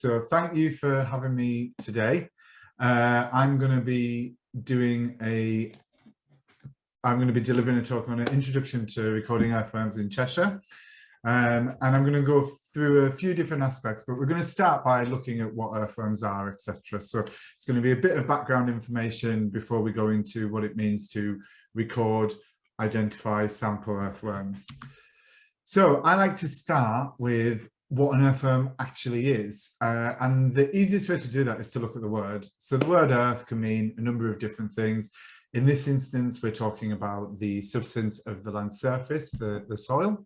So thank you for having me today. I'm going to be delivering a talk on an introduction to recording earthworms in Cheshire. And I'm going to go through a few different aspects, but we're going to start by looking at what earthworms are, etc. So it's going to be a bit of background information before we go into what it means to record, identify, sample earthworms. So I like to start with what an earthworm actually is. And the easiest way to do that is to look at the word. So the word earth can mean a number of different things. In this instance, we're talking about the substance of the land surface, the soil.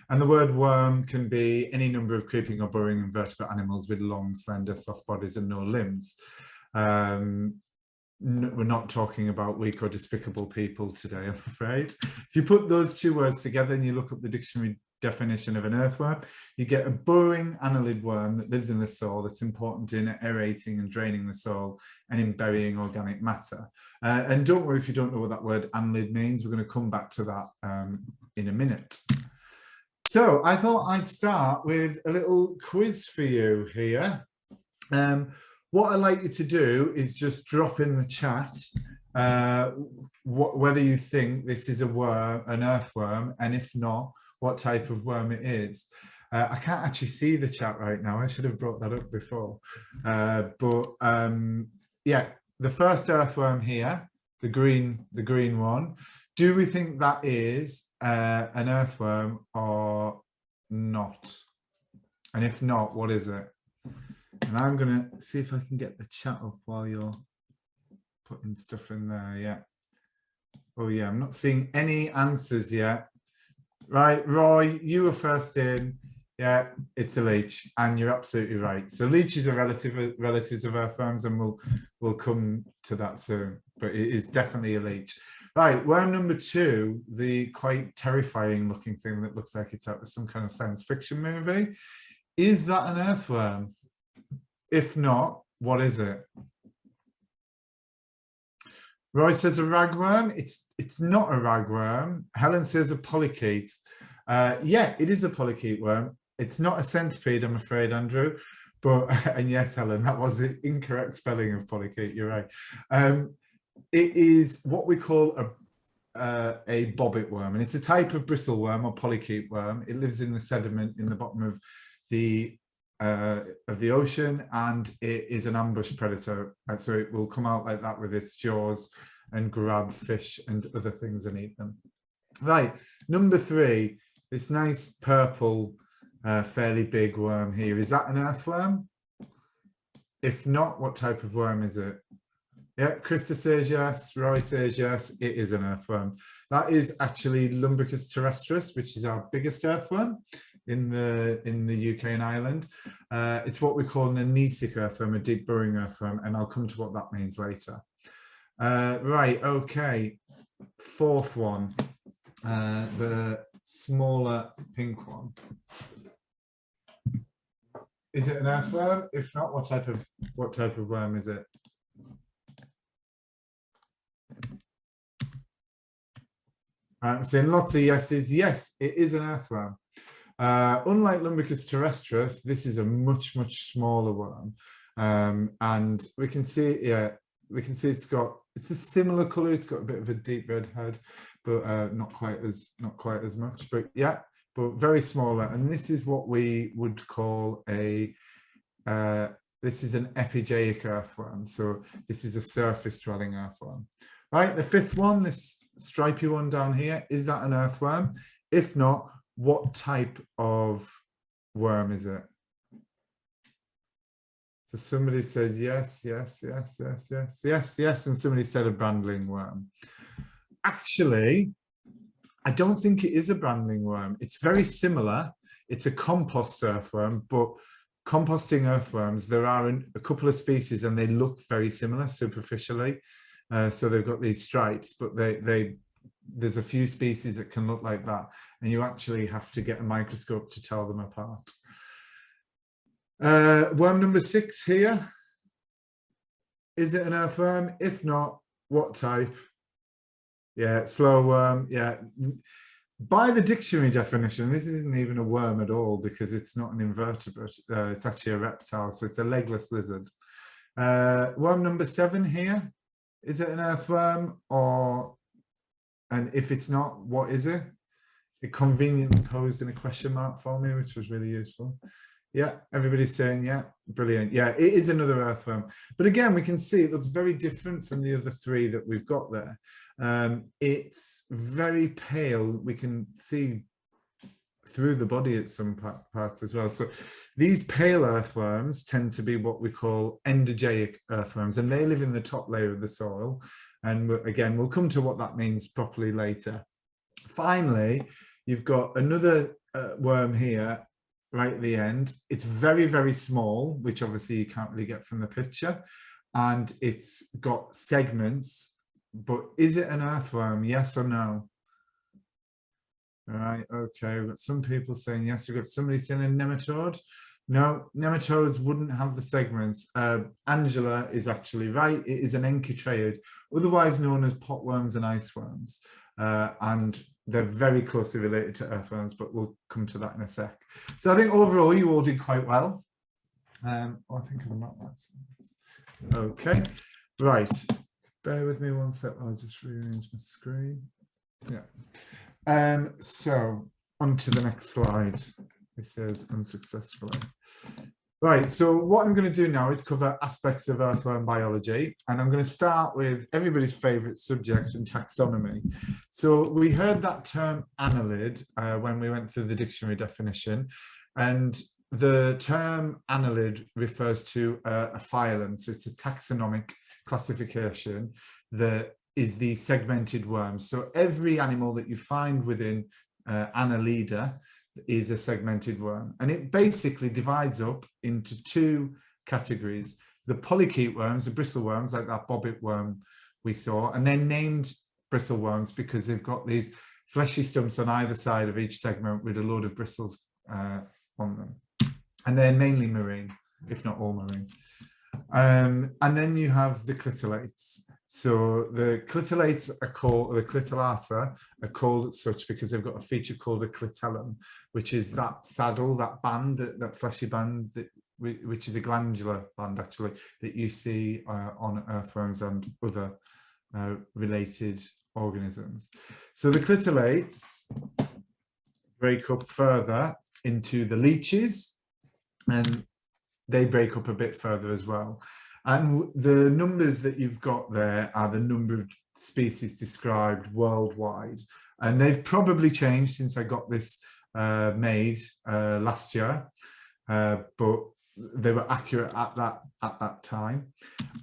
And the word worm can be any number of creeping or burrowing invertebrate animals with long, slender, soft bodies and no limbs. We're not talking about weak or despicable people today, I'm afraid. If you put those two words together and you look up the dictionary definition of an earthworm, you get a burrowing annelid worm that lives in the soil, that's important in aerating and draining the soil and in burying organic matter. And don't worry if you don't know what that word annelid means. We're going to come back to that in a minute. So I thought I'd start with a little quiz for you here. What I'd like you to do is just drop in the chat whether you think this is an earthworm, and if not, what type of worm it is. I can't actually see the chat right now. I should have brought that up before. Yeah, the first earthworm here, the green one. Do we think that is an earthworm or not? And if not, what is it? And I'm going to see if I can get the chat up while you're putting stuff in there. Yeah. Oh, yeah, I'm not seeing any answers yet. Right, Roy, you were first in. Yeah, it's a leech, and you're absolutely right. So leeches are relatives of earthworms, and we'll come to that soon. But it is definitely a leech. Right, worm number 2, the quite terrifying looking thing that looks like it's out of some kind of science fiction movie. Is that an earthworm? If not, what is it? Roy says a ragworm. It's not a ragworm. Helen says a polychaete. Yeah, it is a polychaete worm. It's not a centipede, I'm afraid, Andrew. But and yes, Helen, that was the incorrect spelling of polychaete. You're right. It is what we call a bobbit worm, and it's a type of bristle worm or polychaete worm. It lives in the sediment in the bottom of the ocean, and it is an ambush predator, so it will come out like that with its jaws and grab fish and other things and eat them. Right, number 3, this nice purple fairly big worm here. Is that an earthworm? If not, what type of worm is it? Yeah, Krista says yes, Roy says yes, it is an earthworm. That is actually Lumbricus terrestris, which is our biggest earthworm in the UK and Ireland. It's what we call an anesic earthworm, a deep burrowing earthworm, and I'll come to what that means later. Right, okay, 4th one, the smaller pink one. Is it an earthworm? If not, what type of worm is it? I'm saying lots of yeses. Yes, it is an earthworm. Unlike Lumbricus terrestris, this is a much smaller worm, and we can see, yeah, it's a similar color. It's got a bit of a deep red head, but not quite as much. But yeah, but very smaller. And this is what we would call this is an epigeic earthworm. So this is a surface dwelling earthworm. Right, the 5th one, this stripy one down here, is that an earthworm? If not, what type of worm is it? So somebody said yes, and somebody said a brandling worm. Actually, I don't think it is a brandling worm. It's very similar. It's a compost earthworm, but composting earthworms, there are a couple of species and they look very similar superficially. So they've got these stripes, but there's a few species that can look like that, and you actually have to get a microscope to tell them apart. Worm number 6 here. Is it an earthworm? If not, what type? Yeah, slow worm. Yeah, By the dictionary definition, this isn't even a worm at all because it's not an invertebrate. It's actually a reptile, so it's a legless lizard. Worm number 7 here, is it an earthworm, or, and if it's not, what is it? It conveniently posed in a question mark for me, which was really useful. Yeah, everybody's saying, yeah, brilliant. Yeah, it is another earthworm. But again, we can see it looks very different from the other 3 that we've got there. It's very pale. We can see through the body at some parts as well. So these pale earthworms tend to be what we call endogeic earthworms, and they live in the top layer of the soil. And again, we'll come to what that means properly later. Finally, you've got another worm here right at the end. It's very, very small, which obviously you can't really get from the picture. And it's got segments, but is it an earthworm? Yes or no? All right, okay, we've got some people saying yes. We've got somebody saying a nematode. No, nematodes wouldn't have the segments. Angela is actually right. It is an enchytraeid, otherwise known as potworms and iceworms. And they're very closely related to earthworms, but we'll come to that in a sec. So I think overall you all did quite well. I think I'm not that. Okay, right. Bear with me one sec. I'll just rearrange my screen. Yeah. So on to the next slide. It says unsuccessfully. Right, so what I'm going to do now is cover aspects of earthworm biology, and I'm going to start with everybody's favourite subject in taxonomy. So we heard that term annelid when we went through the dictionary definition, and the term annelid refers to a phylum. So it's a taxonomic classification that is the segmented worms. So every animal that you find within Annelida is a segmented worm, and it basically divides up into 2 categories: the polychaete worms, the bristle worms, like that bobbit worm we saw, and they're named bristle worms because they've got these fleshy stumps on either side of each segment with a load of bristles on them, and they're mainly marine, if not all marine. And then you have the clitollates. So the clitollates are called, the clitellata are called such because they've got a feature called a clitellum, which is that saddle, that band, that fleshy band, which is a glandular band actually, that you see on earthworms and other related organisms. So the clitollates break up further into the leeches, and they break up a bit further as well. And the numbers that you've got there are the number of species described worldwide. And they've probably changed since I got this made last year, but they were accurate at that time.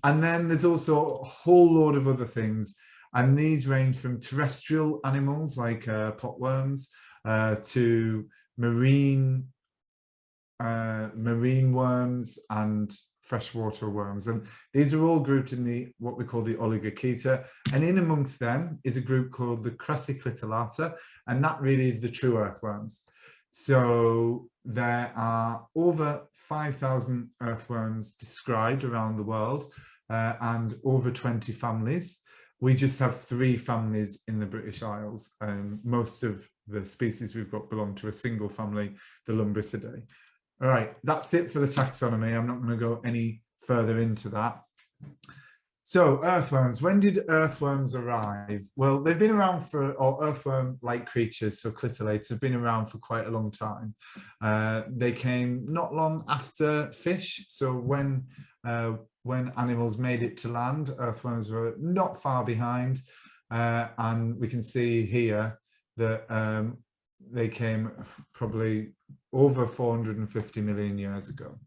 And then there's also a whole load of other things. And these range from terrestrial animals like potworms to marine worms and freshwater worms, and these are all grouped in the what we call the oligochaeta, and in amongst them is a group called the crassiclitellata, and that really is the true earthworms. So there are over 5,000 earthworms described around the world, and over 20 families. We just have 3 families in the British Isles, and most of the species we've got belong to a single family, the Lumbricidae. All right, that's it for the taxonomy. I'm not going to go any further into that. So earthworms, when did earthworms arrive? Well, they've been around for, or earthworm-like creatures, so clitollates, have been around for quite a long time. They came not long after fish. So when animals made it to land, earthworms were not far behind. And we can see here that they came probably over 450 million years ago.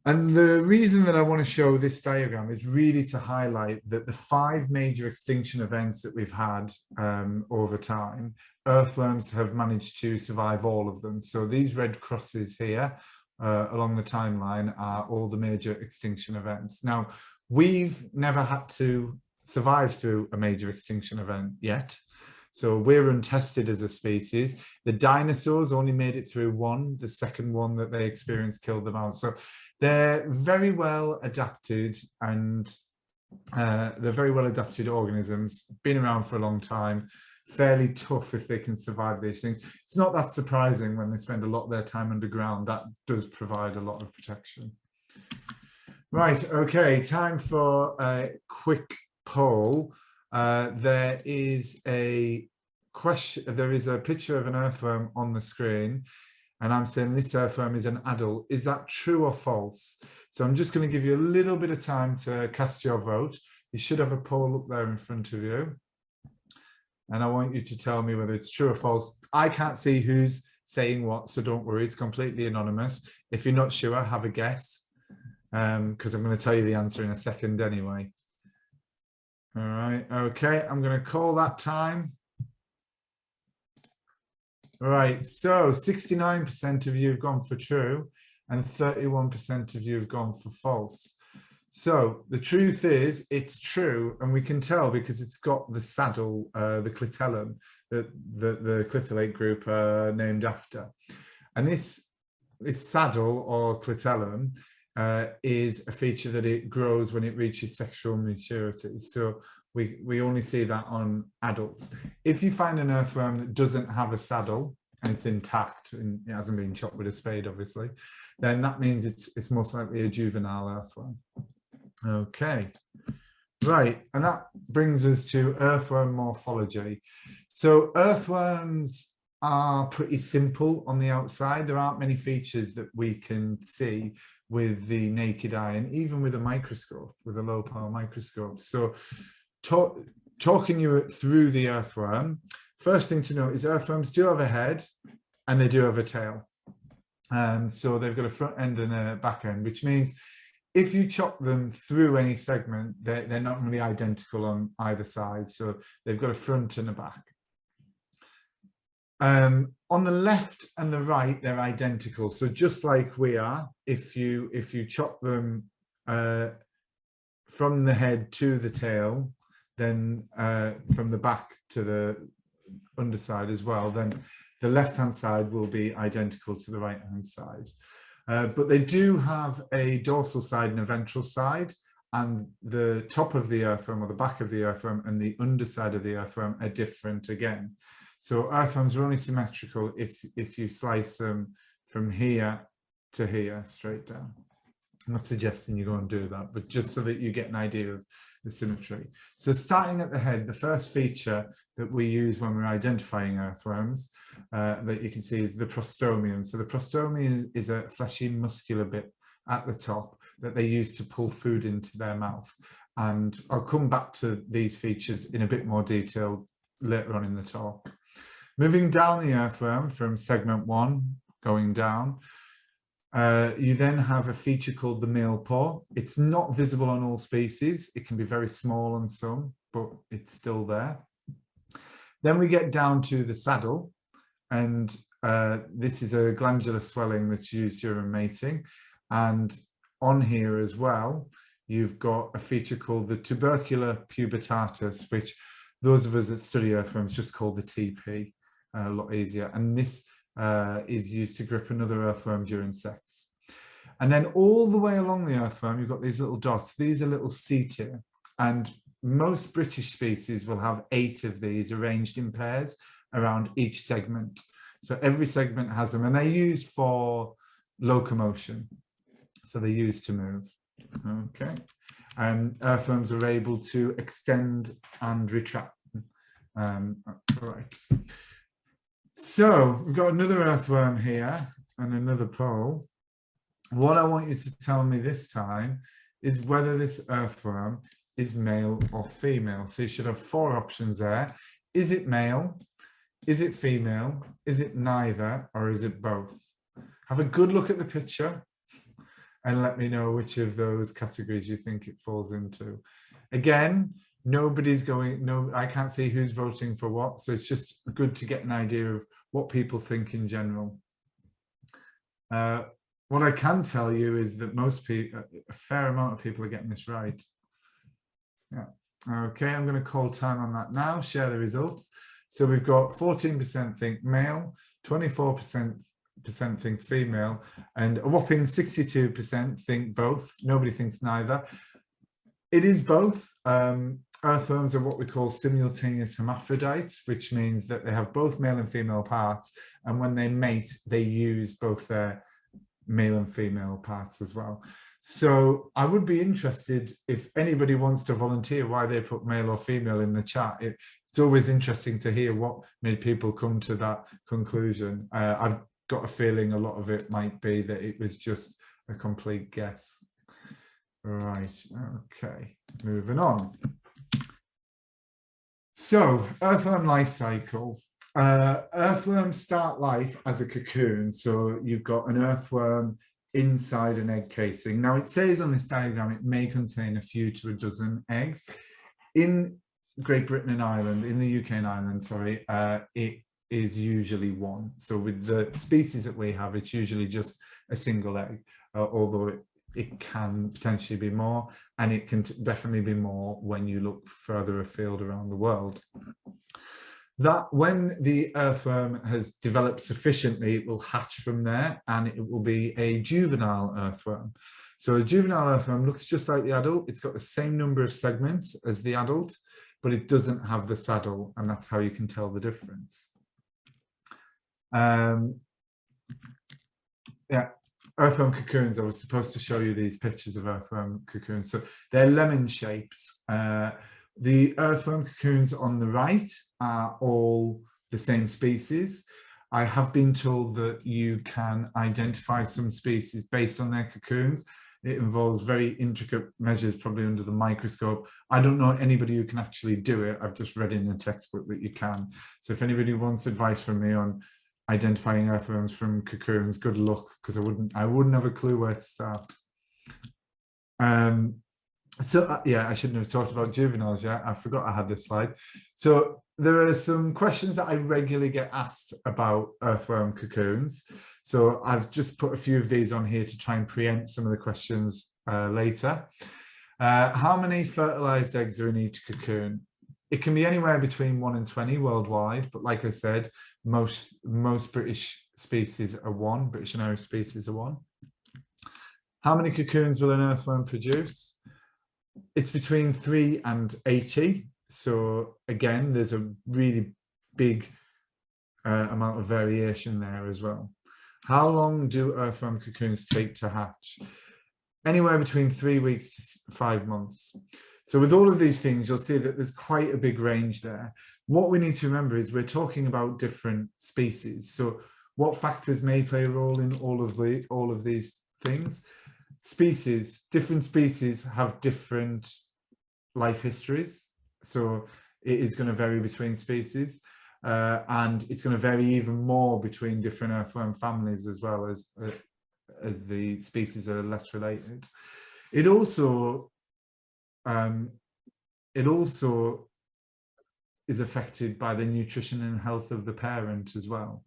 And the reason that I want to show this diagram is really to highlight that the 5 major extinction events that we've had over time, earthworms have managed to survive all of them. So these red crosses here along the timeline are all the major extinction events. Now, we've never had to survive through a major extinction event yet. So we're untested as a species. The dinosaurs only made it through one. The second one that they experienced killed them out. So they're very well adapted, and they're very well adapted organisms, been around for a long time, fairly tough if they can survive these things. It's not that surprising when they spend a lot of their time underground. That does provide a lot of protection. Right, okay, time for a quick poll. There is a question, there is a picture of an earthworm on the screen, and I'm saying this earthworm is an adult. Is that true or false? So I'm just going to give you a little bit of time to cast your vote. You should have a poll up there in front of you. And I want you to tell me whether it's true or false. I can't see who's saying what, so don't worry, it's completely anonymous. If you're not sure, have a guess, because I'm going to tell you the answer in a second anyway. All right, okay, I'm going to call that time. All right, so 69% of you have gone for true and 31% of you have gone for false. So the truth is it's true, and we can tell because it's got the saddle, the clitellum, that the clitellate group are named after. And this saddle or clitellum is a feature that it grows when it reaches sexual maturity. So we only see that on adults. If you find an earthworm that doesn't have a saddle and it's intact and it hasn't been chopped with a spade, obviously, then that means it's most likely a juvenile earthworm. Okay, right, and that brings us to earthworm morphology. So earthworms are pretty simple on the outside. There aren't many features that we can see with the naked eye, and even with a microscope, with a low power microscope. So talking you through the earthworm, first thing to note is earthworms do have a head and they do have a tail. So they've got a front end and a back end, which means if you chop them through any segment, they're not really identical on either side. So they've got a front and a back. On the left and the right, they're identical. So just like we are, if you chop them from the head to the tail, then from the back to the underside as well, then the left-hand side will be identical to the right-hand side. But they do have a dorsal side and a ventral side, and the top of the earthworm or the back of the earthworm and the underside of the earthworm are different again. So earthworms are only symmetrical if you slice them from here to here straight down. I'm not suggesting you go and do that, but just so that you get an idea of the symmetry. So starting at the head, the first feature that we use when we're identifying earthworms that you can see is the prostomium. So the prostomium is a fleshy muscular bit at the top that they use to pull food into their mouth. And I'll come back to these features in a bit more detail later on in the talk. Moving down the earthworm from segment 1, going down, you then have a feature called the male paw. It's not visible on all species. It can be very small on some, but it's still there. Then we get down to the saddle, and this is a glandular swelling that's used during mating. And on here as well, you've got a feature called the tubercular pubitatus, which those of us that study earthworms just call the TP, a lot easier. And this is used to grip another earthworm during sex. And then all the way along the earthworm, you've got these little dots. These are little setae, and most British species will have 8 of these arranged in pairs around each segment. So every segment has them, and they're used for locomotion. So they're used to move. Okay. And earthworms are able to extend and retract. Right. So we've got another earthworm here and another poll. What I want you to tell me this time is whether this earthworm is male or female. So you should have 4 options there. Is it male? Is it female? Is it neither? Or is it both? Have a good look at the picture and let me know which of those categories you think it falls into. Again, nobody's going, no, I can't see who's voting for what, so it's just good to get an idea of what people think in general. What I can tell you is that most people, a fair amount of people are getting this right. Yeah. Okay, I'm going to call time on that now, share the results. So we've got 14% think male, 24% think female, and a whopping 62% think both. Nobody thinks neither. It is both. earthworms are what we call simultaneous hermaphrodites, which means that they have both male and female parts, and when they mate, they use both their male and female parts as well. So I would be interested if anybody wants to volunteer why they put male or female in the chat. It's always interesting to hear what made people come to that conclusion. I've got a feeling a lot of it might be that it was just a complete guess. Right, okay, moving on. So, earthworm life cycle. Earthworms start life as a cocoon. So you've got an earthworm inside an egg casing. Now it says on this diagram it may contain a few to a dozen eggs. In Great Britain and Ireland, in the UK and Ireland, sorry, it is usually one. So with the species that we have, it's usually just a single egg, although it can potentially be more, and it can definitely be more when you look further afield around the world. That when the earthworm has developed sufficiently, it will hatch from there, and it will be a juvenile earthworm. So a juvenile earthworm looks just like the adult. It's got the same number of segments as the adult, but it doesn't have the saddle, and that's how you can tell the difference. Yeah. Earthworm cocoons, I was supposed to show you these pictures of earthworm cocoons. So they're lemon shapes. The earthworm cocoons on the right are all the same species. I have been told that you can identify some species based on their cocoons. It involves very intricate measures, probably under the microscope. I don't know anybody who can actually do it. I've just read in a textbook that you can. So if anybody wants advice from me on identifying earthworms from cocoons, good luck, because I wouldn't have a clue where to start. Yeah, I shouldn't have talked about juveniles yet. I forgot I had this slide. So there are some questions that I regularly get asked about earthworm cocoons. So I've just put a few of these on here to try and preempt some of the questions later. How many fertilized eggs are in each cocoon? It can be anywhere between 1 and 20 worldwide, but like I said, most British species are 1, British and Irish species are 1. How many cocoons will an earthworm produce? It's between 3 and 80. So again, there's a really big amount of variation there as well. How long do earthworm cocoons take to hatch? Anywhere between 3 weeks to 5 months. So with all of these things, you'll see that there's quite a big range there. What we need to remember is we're talking about different species. So what factors may play a role in all of these things? Different species have different life histories. So it is going to vary between species. And it's going to vary even more between different earthworm families as well as the species are less related. It also is affected by the nutrition and health of the parent as well,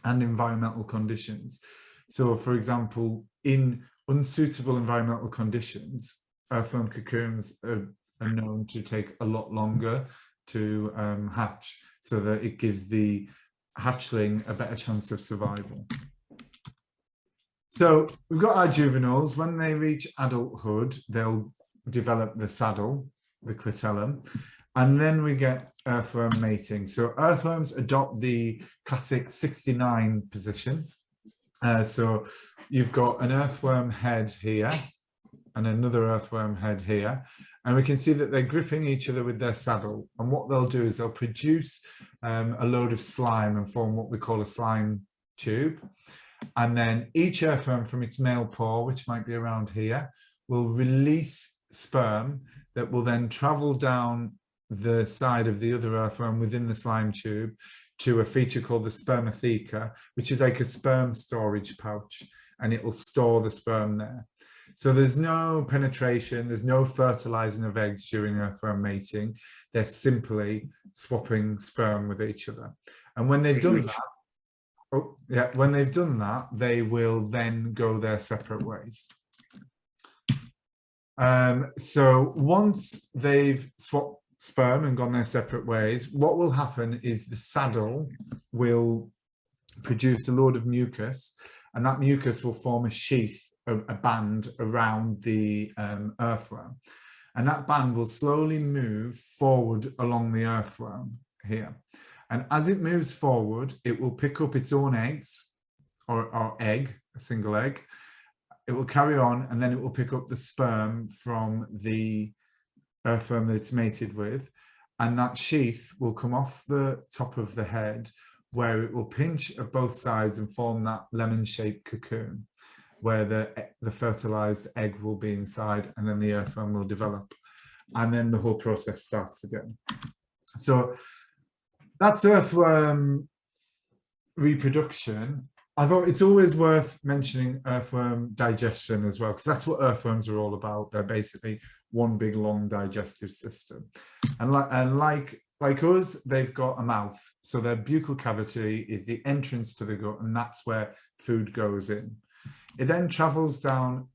and environmental conditions. So, for example, in unsuitable environmental conditions, earthworm cocoons are known to take a lot longer to hatch, so that it gives the hatchling a better chance of survival. So we've got our juveniles. When they reach adulthood, they'll develop the saddle, the clitellum, and then we get earthworm mating. So earthworms adopt the classic 69 position. So you've got an earthworm head here and another earthworm head here, and we can see that they're gripping each other with their saddle, and what they'll do is they'll produce a load of slime and form what we call a slime tube. And then each earthworm from its male paw, which might be around here, will release sperm that will then travel down the side of the other earthworm within the slime tube to a feature called the spermatheca, which is like a sperm storage pouch, and it will store the sperm there. So there's no penetration, there's no fertilizing of eggs during earthworm mating. They're simply swapping sperm with each other. And when they've done that, when they've done that, they will then go their separate ways. So once they've swapped sperm and gone their separate ways, what will happen is the saddle will produce a load of mucus, and that mucus will form a sheath, a band around the earthworm. and that band will slowly move forward along the earthworm here. And as it moves forward, it will pick up its own eggs, or egg, a single egg. It will carry on, and then it will pick up the sperm from the earthworm that it's mated with, and that sheath will come off the top of the head, where it will pinch at both sides and form that lemon-shaped cocoon, where the fertilized egg will be inside, and then the earthworm will develop, and then the whole process starts again. So that's earthworm reproduction. I thought it's always worth mentioning earthworm digestion as well, because that's what earthworms are all about. They're basically one big long digestive system, and like us, they've got a mouth, so their buccal cavity is the entrance to the gut, and that's where food goes in. It then travels down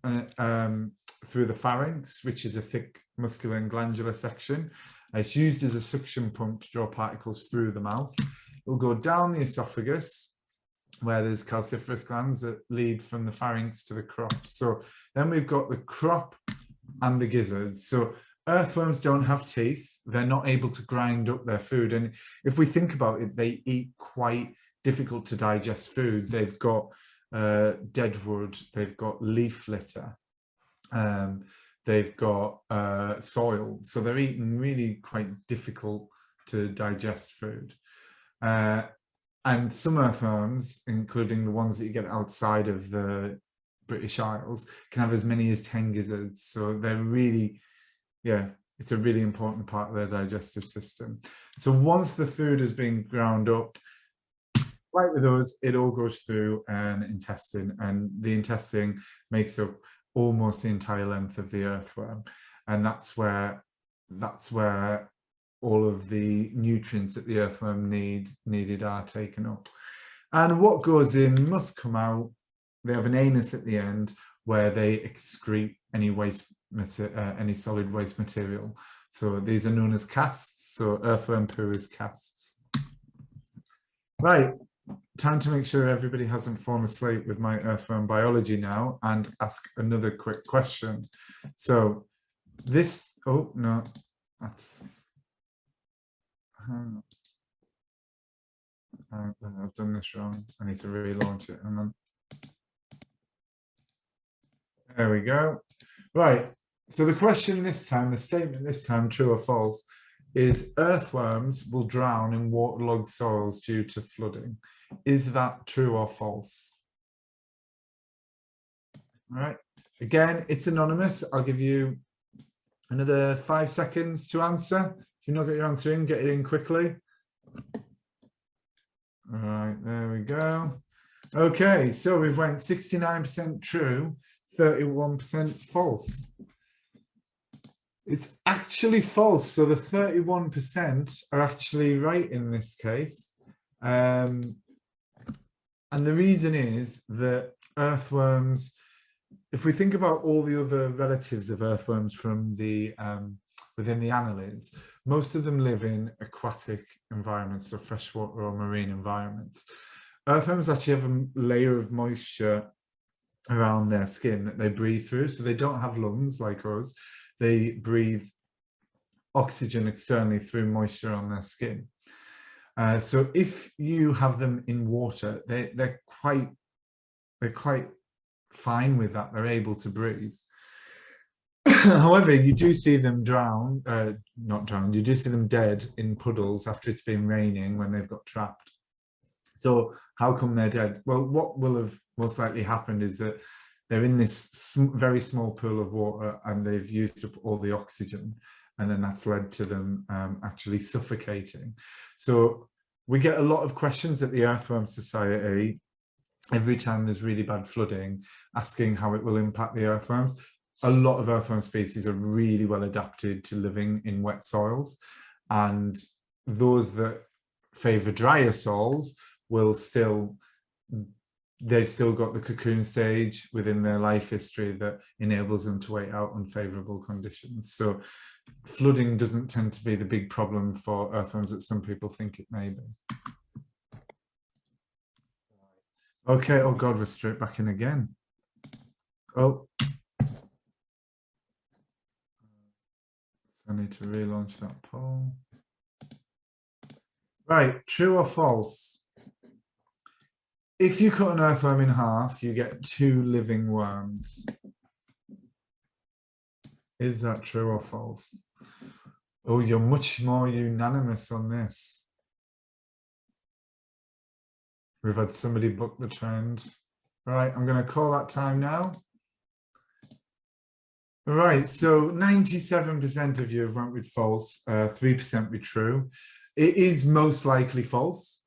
through the pharynx, which is a thick muscular and glandular section. It's used as a suction pump to draw particles through the mouth. It'll go down the esophagus, where there's calciferous glands that lead from the pharynx to the crop. So then we've got the crop and the gizzards. So earthworms don't have teeth. They're not able to grind up their food. And if we think about it, they eat quite difficult to digest food. They've got dead wood, they've got leaf litter, they've got soil. So they're eating really quite difficult to digest food. And some earthworms, including the ones that you get outside of the British Isles, can have as many as 10 gizzards. So they're really, yeah, it's a really important part of their digestive system. So once the food has been ground up, like with us, it all goes through an intestine, and the intestine makes up almost the entire length of the earthworm. And that's where all of the nutrients that the earthworm needed are taken up. And what goes in must come out. They have an anus at the end where they excrete any waste, any solid waste material. So these are known as casts. So earthworm poo is casts. Right, time to make sure everybody hasn't fallen asleep with my earthworm biology now, and ask another quick question. So this, oh no, that's, I've done this wrong. I need to relaunch it. And then there we go. Right. So the question this time, the statement this time, true or false, is earthworms will drown in waterlogged soils due to flooding. Is that true or false? All right. Again, it's anonymous. I'll give you another 5 seconds to answer. If you've not got your answer in, get it in quickly. All right, there we go. Okay, so we've went 69% true, 31% false. It's actually false. So the 31% are actually right in this case. And the reason is that earthworms, if we think about all the other relatives of earthworms from the within the annelids, most of them live in aquatic environments, so freshwater or marine environments. Earthworms actually have a layer of moisture around their skin that they breathe through, so they don't have lungs like us. They breathe oxygen externally through moisture on their skin. So if you have them in water, they're quite fine with that. They're able to breathe. However, you do see them not drown, you do see them dead in puddles after it's been raining when they've got trapped. So how come they're dead? Well, what will have most likely happened is that they're in this very small pool of water and they've used up all the oxygen, and then that's led to them actually suffocating. So we get a lot of questions at the Earthworm Society every time there's really bad flooding, asking how it will impact the earthworms. A lot of earthworm species are really well adapted to living in wet soils, and those that favour drier soils will they've still got the cocoon stage within their life history that enables them to wait out unfavourable conditions. So flooding doesn't tend to be the big problem for earthworms that some people think it may be. Okay, oh God, we're straight back in again. Oh. I need to relaunch that poll. Right, true or false? If you cut an earthworm in half, you get 2 living worms. Is that true or false? Oh, you're much more unanimous on this. We've had somebody book the trend. Right, I'm going to call that time now. Right, so 97% of you have went with false, 3% with true. It is most likely false.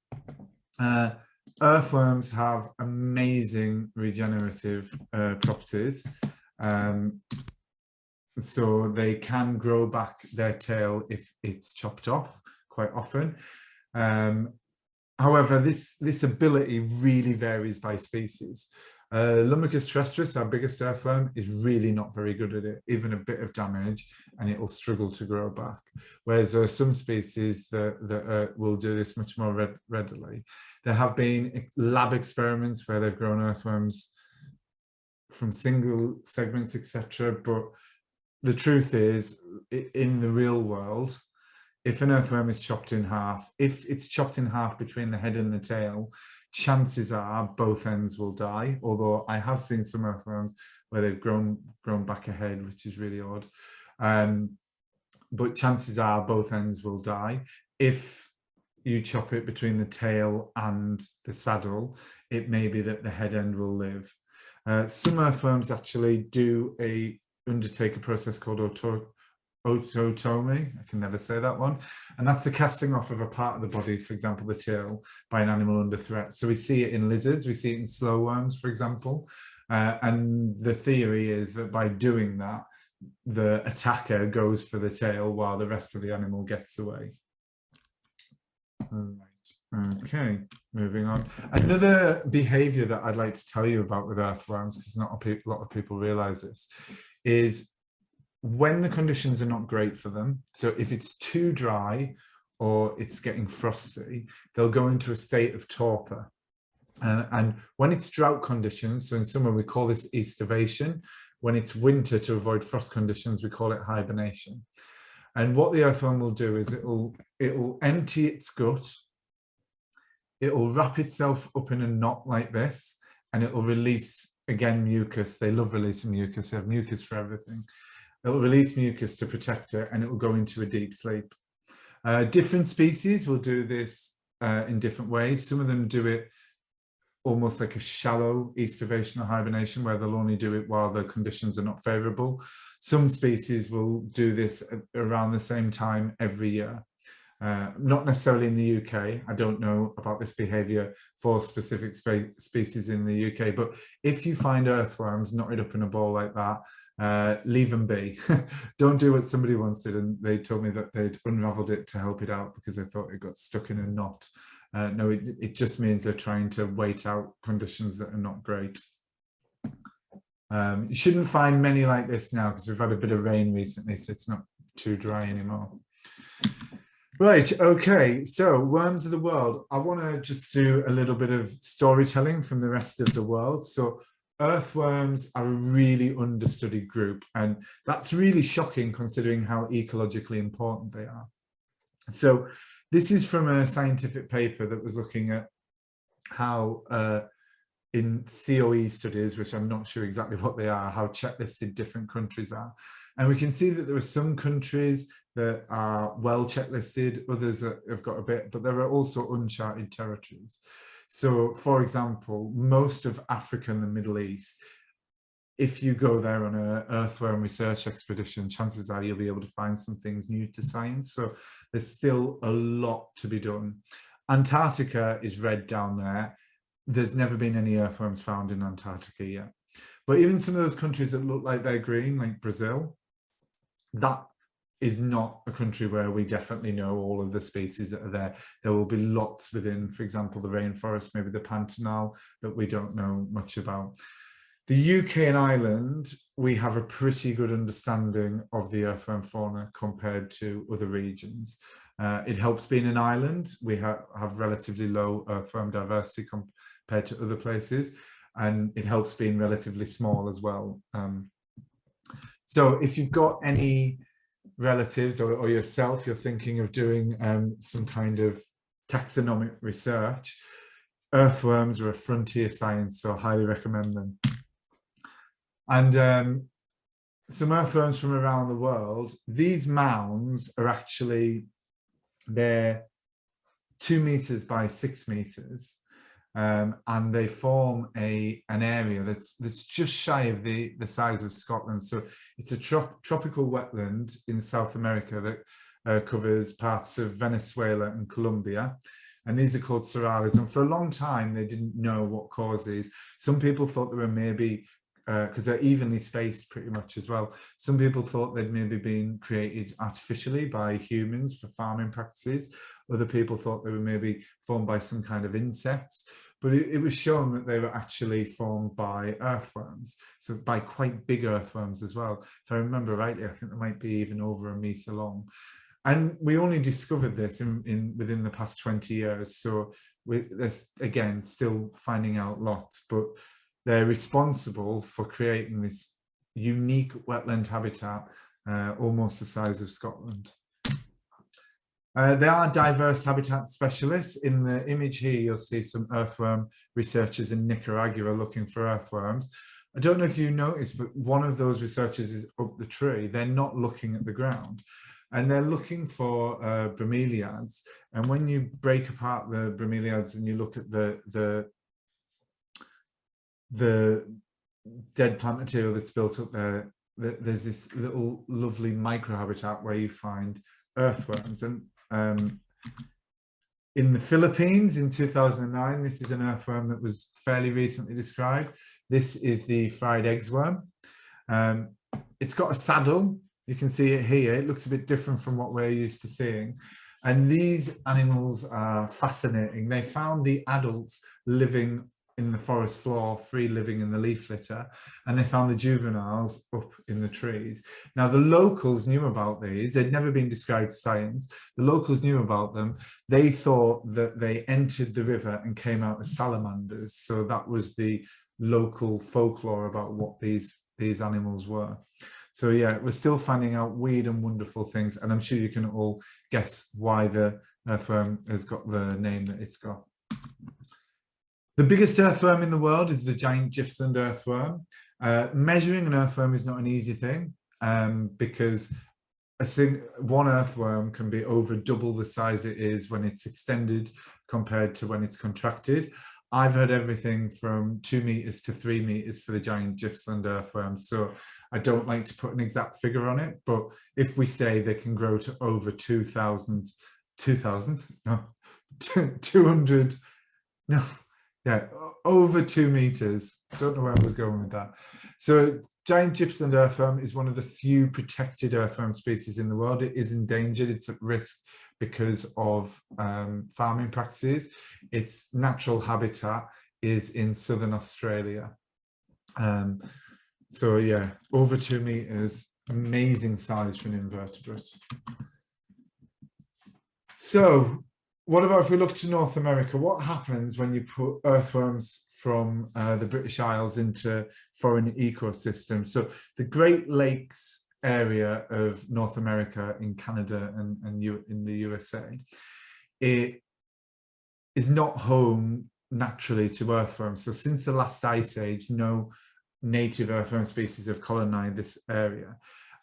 Earthworms have amazing regenerative properties. So they can grow back their tail if it's chopped off quite often. However, this ability really varies by species. Lumicus terrestris, our biggest earthworm, is really not very good at it. Even a bit of damage and it'll struggle to grow back. Whereas there are some species that will do this much more readily. There have been lab experiments where they've grown earthworms from single segments, etc. But the truth is, in the real world, if an earthworm is chopped in half, if it's chopped in half between the head and the tail, chances are both ends will die. Although I have seen some earthworms where they've grown back ahead, which is really odd. But chances are both ends will die. If you chop it between the tail and the saddle, it may be that the head end will live. Some earthworms actually do undertake a process called ototomy. I can never say that one. And that's the casting off of a part of the body, for example, the tail, by an animal under threat. So we see it in lizards, we see it in slow worms, for example. And the theory is that by doing that, the attacker goes for the tail while the rest of the animal gets away. Right. Okay, moving on. Another behavior that I'd like to tell you about with earthworms, because not a lot of people realize this, is when the conditions are not great for them, so if it's too dry or it's getting frosty, they'll go into a state of torpor. And when it's drought conditions, so in summer we call this aestivation. When it's winter, to avoid frost conditions, we call it hibernation. And what the earthworm will do is it'll empty its gut, it'll wrap itself up in a knot like this, and it'll release, again, mucus. They love releasing mucus. They have mucus for everything. It'll release mucus to protect it, and it will go into a deep sleep. Different species will do this in different ways. Some of them do it almost like a shallow aestivation or hibernation, where they'll only do it while the conditions are not favorable. Some species will do this around the same time every year. Not necessarily in the UK. I don't know about this behaviour for specific species in the UK, but if you find earthworms knotted up in a ball like that, leave them be. Don't do what somebody once did, and they told me that they'd unravelled it to help it out because they thought it got stuck in a knot. No, it just means they're trying to wait out conditions that are not great. You shouldn't find many like this now because we've had a bit of rain recently, so it's not too dry anymore. Right, okay, so worms of the world. I want to just do a little bit of storytelling from the rest of the world. So earthworms are a really understudied group, and that's really shocking considering how ecologically important they are. So this is from a scientific paper that was looking at how in COE studies, which I'm not sure exactly what they are, how checklisted different countries are. And we can see that there are some countries that are well checklisted, others have got a bit, but there are also uncharted territories. So, for example, most of Africa and the Middle East, if you go there on an earthworm research expedition, chances are you'll be able to find some things new to science. So there's still a lot to be done. Antarctica is red down there. There's never been any earthworms found in Antarctica yet. But even some of those countries that look like they're green, like Brazil, that is not a country where we definitely know all of the species that are there. There will be lots within, for example, the rainforest, maybe the Pantanal, that we don't know much about. The UK and Ireland, we have a pretty good understanding of the earthworm fauna compared to other regions. It helps being an island. We have relatively low earthworm diversity compared to other places, and it helps being relatively small as well. So if you've got any relatives or yourself, you're thinking of doing some kind of taxonomic research, earthworms are a frontier science, so I highly recommend them. And some earthworms from around the world, these mounds are actually, they're 2 meters by 6 meters. And they form an area that's just shy of the size of Scotland. So it's a tropical wetland in South America that covers parts of Venezuela and Colombia. And these are called cerales. And for a long time, they didn't know what caused these. Some people thought they were maybe, because they're evenly spaced pretty much as well. Some people thought they'd maybe been created artificially by humans for farming practices. Other people thought they were maybe formed by some kind of insects. But it was shown that they were actually formed by earthworms, so by quite big earthworms as well. If I remember rightly, I think they might be even over 1 meter long. And we only discovered this within the past 20 years. So there's, again, still finding out lots, but they're responsible for creating this unique wetland habitat, almost the size of Scotland. They are diverse habitat specialists. In the image here, you'll see some earthworm researchers in Nicaragua looking for earthworms. I don't know if you noticed, but one of those researchers is up the tree. They're not looking at the ground. And they're looking for bromeliads. And when you break apart the bromeliads and you look at the dead plant material that's built up there, there's this little lovely microhabitat where you find earthworms. And in the Philippines in 2009, this is an earthworm that was fairly recently described. This is the fried eggs worm. It's got a saddle. You can see it here. It looks a bit different from what we're used to seeing. And these animals are fascinating. They found the adults living in the forest floor, free living in the leaf litter, and they found the juveniles up in the trees. Now, the locals knew about these. They'd never been described to science. The locals knew about them. They thought that they entered the river and came out as salamanders. So that was the local folklore about what these animals were. So yeah, we're still finding out weird and wonderful things, and I'm sure you can all guess why the earthworm has got the name that it's got. The biggest earthworm in the world is the giant Gippsland earthworm. Measuring an earthworm is not an easy thing because one earthworm can be over double the size it is when it's extended compared to when it's contracted. I've heard everything from 2 meters to 3 meters for the giant Gippsland earthworm. So I don't like to put an exact figure on it, but if we say they can grow to over 200, over 2 meters. I don't know where I was going with that. So giant Gippsland earthworm is one of the few protected earthworm species in the world. It is endangered. It's at risk because of farming practices. Its natural habitat is in southern Australia. So yeah, over 2 meters, amazing size for an invertebrate. So what about if we look to North America? What happens when you put earthworms from the British Isles into foreign ecosystems? So the Great Lakes area of North America, in Canada and in the USA, it is not home naturally to earthworms. So since the last ice age, no native earthworm species have colonized this area.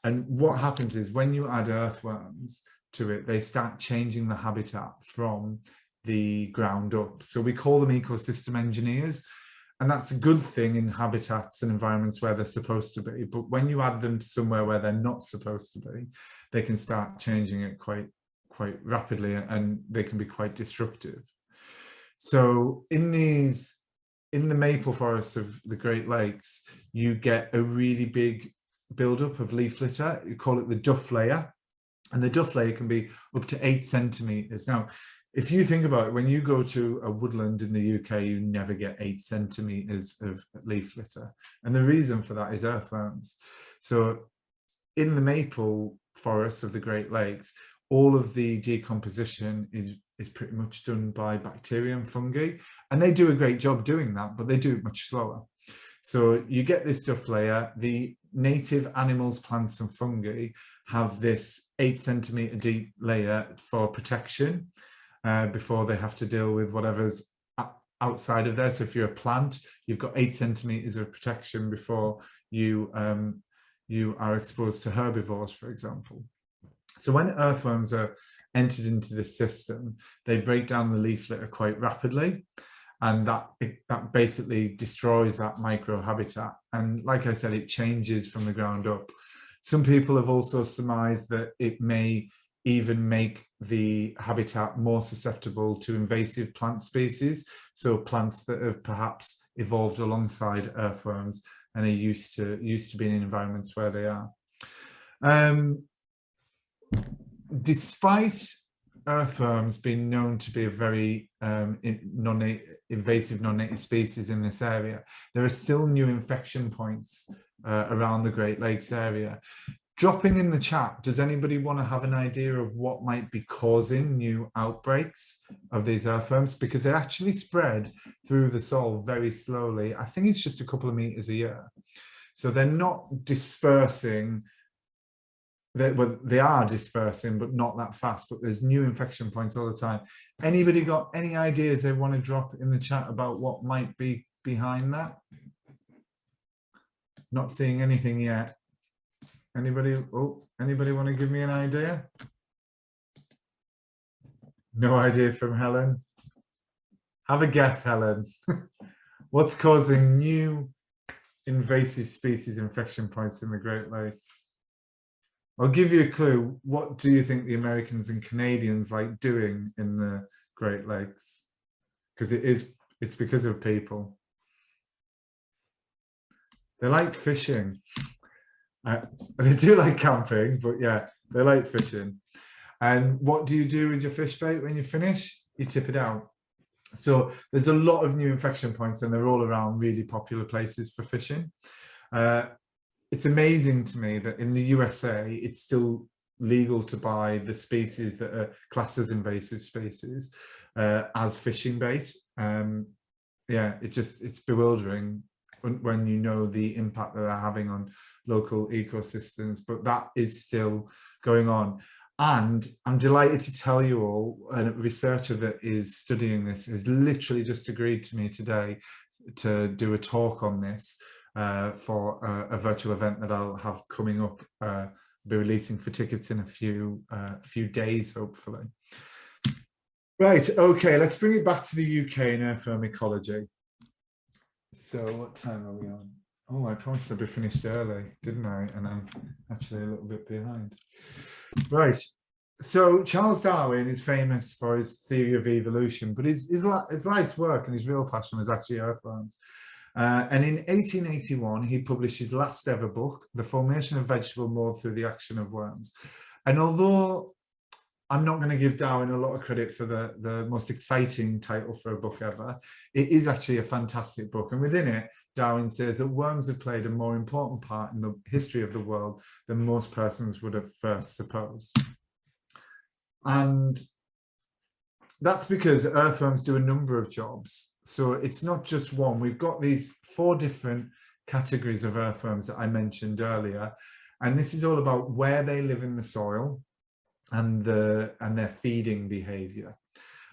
And what happens is when you add earthworms to it, they start changing the habitat from the ground up. So we call them ecosystem engineers, and that's a good thing in habitats and environments where they're supposed to be. But when you add them to somewhere where they're not supposed to be, they can start changing it quite rapidly, and they can be quite disruptive. So in the maple forests of the Great Lakes, you get a really big buildup of leaf litter. You call it the duff layer. And the duff layer can be up to 8 centimeters. Now, if you think about it, when you go to a woodland in the UK, you never get 8 centimeters of leaf litter. And the reason for that is earthworms. So in the maple forests of the Great Lakes, all of the decomposition is pretty much done by bacteria and fungi. And they do a great job doing that, but they do it much slower. So you get this duff layer. The native animals, plants and fungi have this 8 centimetre deep layer for protection before they have to deal with whatever's outside of there. So if you're a plant, you've got 8 centimetres of protection before you are exposed to herbivores, for example. So when earthworms are entered into this system, they break down the leaf litter quite rapidly, and that basically destroys that microhabitat. And like I said, it changes from the ground up. Some people have also surmised that it may even make the habitat more susceptible to invasive plant species, so plants that have perhaps evolved alongside earthworms and are used to being in environments where they are. Despite earthworms being known to be a very invasive non-native species in this area, there are still new infection points around the Great Lakes area. Dropping in the chat, does anybody want to have an idea of what might be causing new outbreaks of these earthworms? Because they actually spread through the soil very slowly. I think it's just a couple of meters a year. So they're not dispersing. They are dispersing, but not that fast. But there's new infection points all the time. Anybody got any ideas they want to drop in the chat about what might be behind that? Not seeing anything yet. Anybody want to give me an idea? No idea from Helen. Have a guess, Helen. What's causing new invasive species infection points in the Great Lakes? I'll give you a clue. What do you think the Americans and Canadians like doing in the Great Lakes? Because it's because of people. They like fishing. They do like camping, but yeah, they like fishing. And what do you do with your fish bait when you finish? You tip it out. So there's a lot of new infection points, and they're all around really popular places for fishing. It's amazing to me that in the USA, it's still legal to buy the species that are classed as invasive species as fishing bait. Yeah, it's bewildering when you know the impact that they're having on local ecosystems, but that is still going on. And I'm delighted to tell you all, a researcher that is studying this has literally just agreed to me today to do a talk on this for a virtual event that I'll have coming up. Be releasing for tickets in a few days, hopefully. Right, okay, let's bring it back to the UK and earthworm ecology. So what time are we on? Oh, I promised I'd be finished early, didn't I? And I'm actually a little bit behind. Right. So Charles Darwin is famous for his theory of evolution, but his life's work and his real passion was actually earthworms. And in 1881, he published his last ever book, The Formation of Vegetable Mold Through the Action of Worms. And although I'm not going to give Darwin a lot of credit for the most exciting title for a book ever, it is actually a fantastic book. And within it, Darwin says that worms have played a more important part in the history of the world than most persons would have first supposed. And that's because earthworms do a number of jobs. So it's not just one. We've got these 4 different categories of earthworms that I mentioned earlier. And this is all about where they live in the soil and their feeding behavior.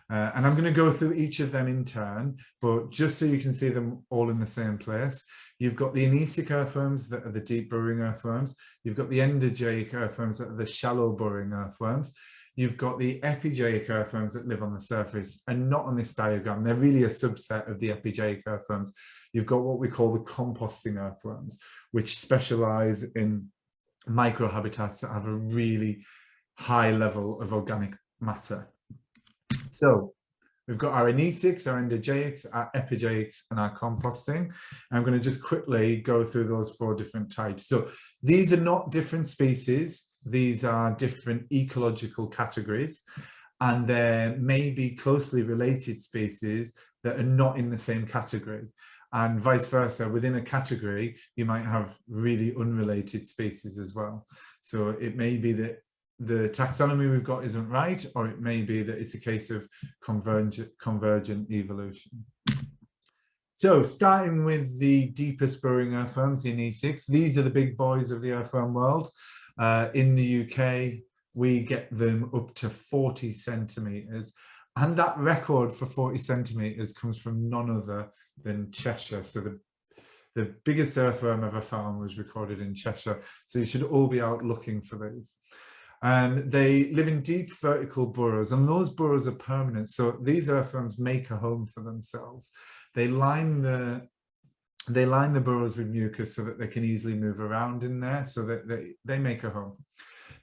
And I'm going to go through each of them in turn, but just so you can see them all in the same place. You've got the anesic earthworms that are the deep burrowing earthworms. You've got the endogeic earthworms that are the shallow burrowing earthworms. You've got the epigeic earthworms that live on the surface and not on this diagram. They're really a subset of the epigeic earthworms. You've got what we call the composting earthworms, which specialize in microhabitats that have a really high level of organic matter. So we've got our anesics, our endogeics, our epigeics, and our composting. And I'm going to just quickly go through those 4 different types. So these are not different species. These are different ecological categories, and there may be closely related species that are not in the same category. And vice versa, within a category, you might have really unrelated species as well. So it may be that the taxonomy we've got isn't right, or it may be that it's a case of convergent evolution. So starting with the deepest burrowing earthworms, the Anisix, these are the big boys of the earthworm world. In the UK, we get them up to 40 centimetres. And that record for 40 centimetres comes from none other than Cheshire. So the biggest earthworm ever found was recorded in Cheshire. So you should all be out looking for these. They live in deep vertical burrows, and those burrows are permanent. So these earthworms make a home for themselves. They line the burrows with mucus so that they can easily move around in there, so that they make a home.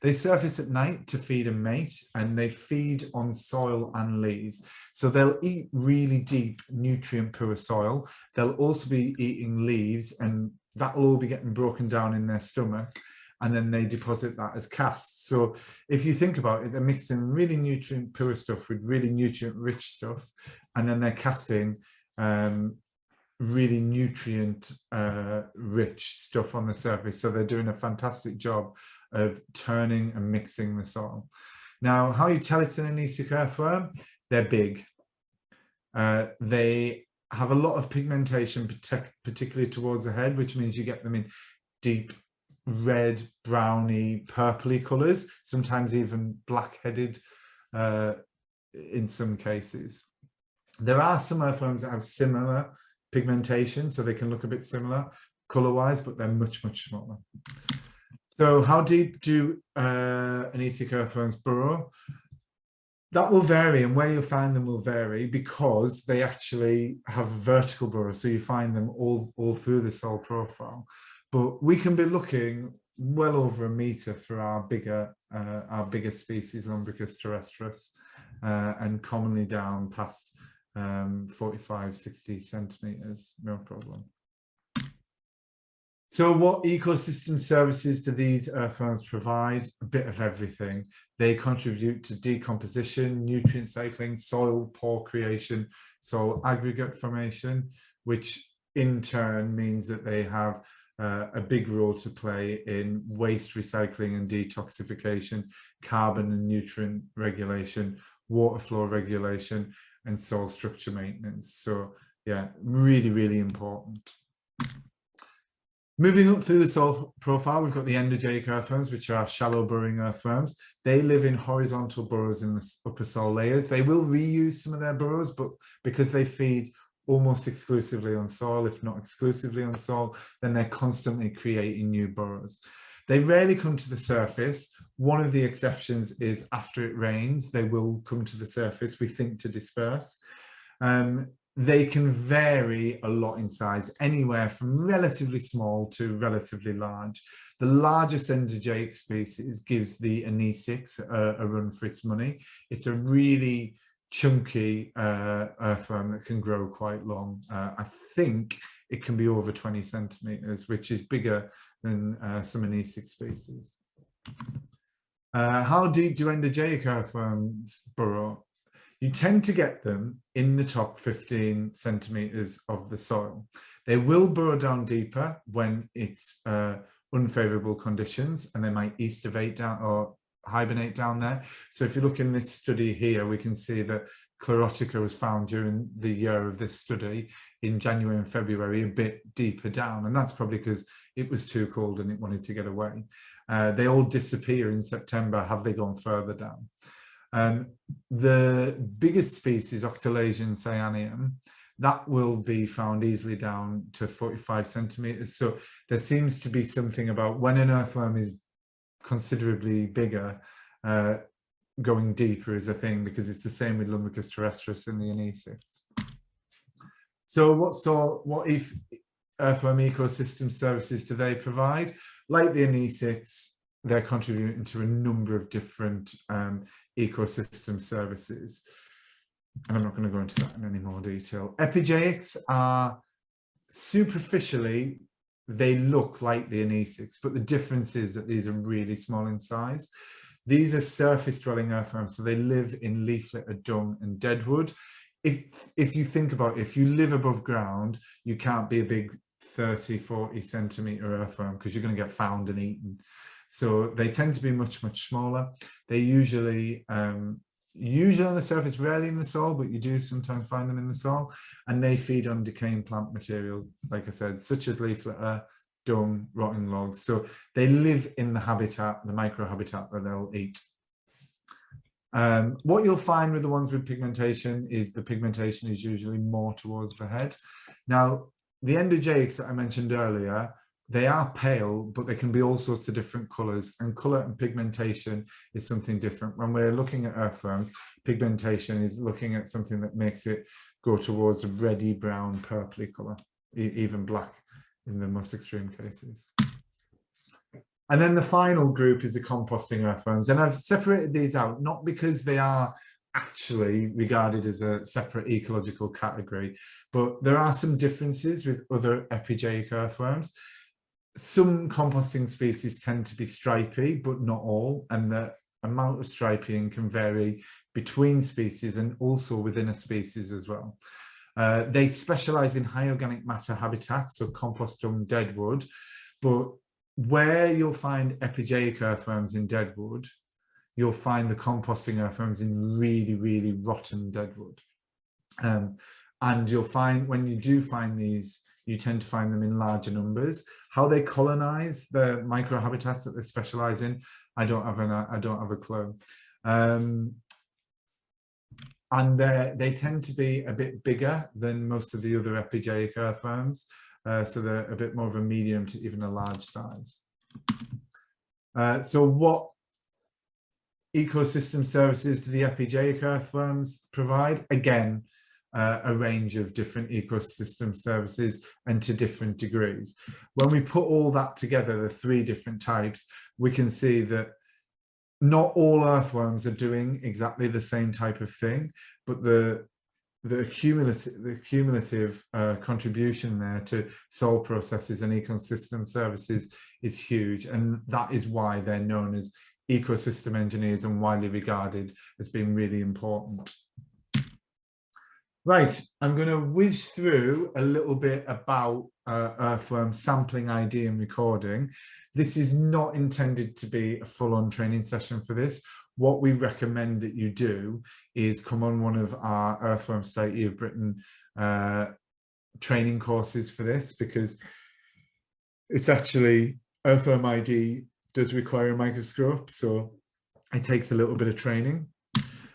They surface at night to feed and mate, and they feed on soil and leaves. So they'll eat really deep, nutrient-poor soil. They'll also be eating leaves, and that will all be getting broken down in their stomach, and then they deposit that as casts. So if you think about it, they're mixing really nutrient-poor stuff with really nutrient-rich stuff, and then they're casting really nutrient rich stuff on the surface. So they're doing a fantastic job of turning and mixing the soil. Now, how you tell it's an anisic earthworm? They're big. They have a lot of pigmentation, particularly towards the head, which means you get them in deep red, browny, purpley colours, sometimes even black-headed in some cases. There are some earthworms that have similar pigmentation, so they can look a bit similar color-wise, but they're much, much smaller. So how deep do anisic earthworms burrow? That will vary, and where you'll find them will vary, because they actually have vertical burrows, so you find them all through the soil profile. But we can be looking well over a metre for our bigger species, Lumbricus terrestris, and commonly down past 45-60 centimetres, no problem. So what ecosystem services do these earthworms provide? A bit of everything. They contribute to decomposition, nutrient cycling, soil pore creation, soil aggregate formation, which in turn means that they have a big role to play in waste recycling and detoxification, carbon and nutrient regulation, water flow regulation, and soil structure maintenance. So yeah, really, really important. Moving up through the soil profile, we've got the endozoic earthworms, which are shallow burrowing earthworms. They live in horizontal burrows in the upper soil layers. They will reuse some of their burrows, but because they feed almost exclusively on soil, if not exclusively on soil, then they're constantly creating new burrows. They rarely come to the surface. One of the exceptions is after it rains, they will come to the surface, we think, to disperse. They can vary a lot in size, anywhere from relatively small to relatively large. The largest endozoic species gives the Anisix a run for its money. It's a really chunky earthworm that can grow quite long. I think it can be over 20 centimetres, which is bigger than some Anisix species. How deep do endozoic earthworms burrow? You tend to get them in the top 15 centimetres of the soil. They will burrow down deeper when it's unfavourable conditions, and they might estivate down or hibernate down there. So if you look in this study here, we can see that Chlorotica was found during the year of this study in January and February, a bit deeper down, and that's probably because it was too cold and it wanted to get away. They all disappear in September. Have they gone further down? The biggest species, Octalasian cyanium, that will be found easily down to 45 centimetres. So there seems to be something about when an earthworm is considerably bigger, going deeper is a thing, because it's the same with Lumbricus terrestris and the Anisix. So what if earthworm ecosystem services do they provide? Like the Anisix, they're contributing to a number of different ecosystem services. And I'm not going to go into that in any more detail. Epigeics are superficially, they look like the Anisix, but the difference is that these are really small in size. These are surface-dwelling earthworms, so they live in leaf litter, dung, and deadwood. If you think about it, if you live above ground, you can't be a big 30-40 centimetre earthworm, because you're going to get found and eaten. So they tend to be much, much smaller. They usually usually on the surface, rarely in the soil, but you do sometimes find them in the soil, and they feed on decaying plant material, like I said, such as leaf litter, dung, rotting logs. So they live in the habitat, the microhabitat that they'll eat. What you'll find with the ones with pigmentation is the pigmentation is usually more towards the head. Now, the endogeics that I mentioned earlier, they are pale, but they can be all sorts of different colours, and colour and pigmentation is something different. When we're looking at earthworms, pigmentation is looking at something that makes it go towards a reddy brown, purpley colour, even black in the most extreme cases. And then the final group is the composting earthworms. And I've separated these out, not because they are actually regarded as a separate ecological category, but there are some differences with other epigeic earthworms. Some composting species tend to be stripy, but not all. And the amount of striping can vary between species and also within a species as well. They specialize in high organic matter habitats, so compost dung, deadwood, but where you'll find epigeic earthworms in deadwood, you'll find the composting earthworms in really, really rotten deadwood. And you'll find, when you do find these, you tend to find them in larger numbers. How they colonize the microhabitats that they specialize in, I don't have a clue. And they tend to be a bit bigger than most of the other epigeic earthworms. So they're a bit more of a medium to even a large size. So what ecosystem services do the epigeic earthworms provide? Again, a range of different ecosystem services and to different degrees. When we put all that together, the three different types, we can see that not all earthworms are doing exactly the same type of thing, but the cumulative contribution there to soil processes and ecosystem services is huge, and that is why they're known as ecosystem engineers and widely regarded as being really important. Right, I'm going to whiz through a little bit about earthworm sampling ID and recording. This is not intended to be a full-on training session for this. What we recommend that you do is come on one of our Earthworm Society of Britain training courses for this, because it's actually, Earthworm ID does require a microscope, so it takes a little bit of training.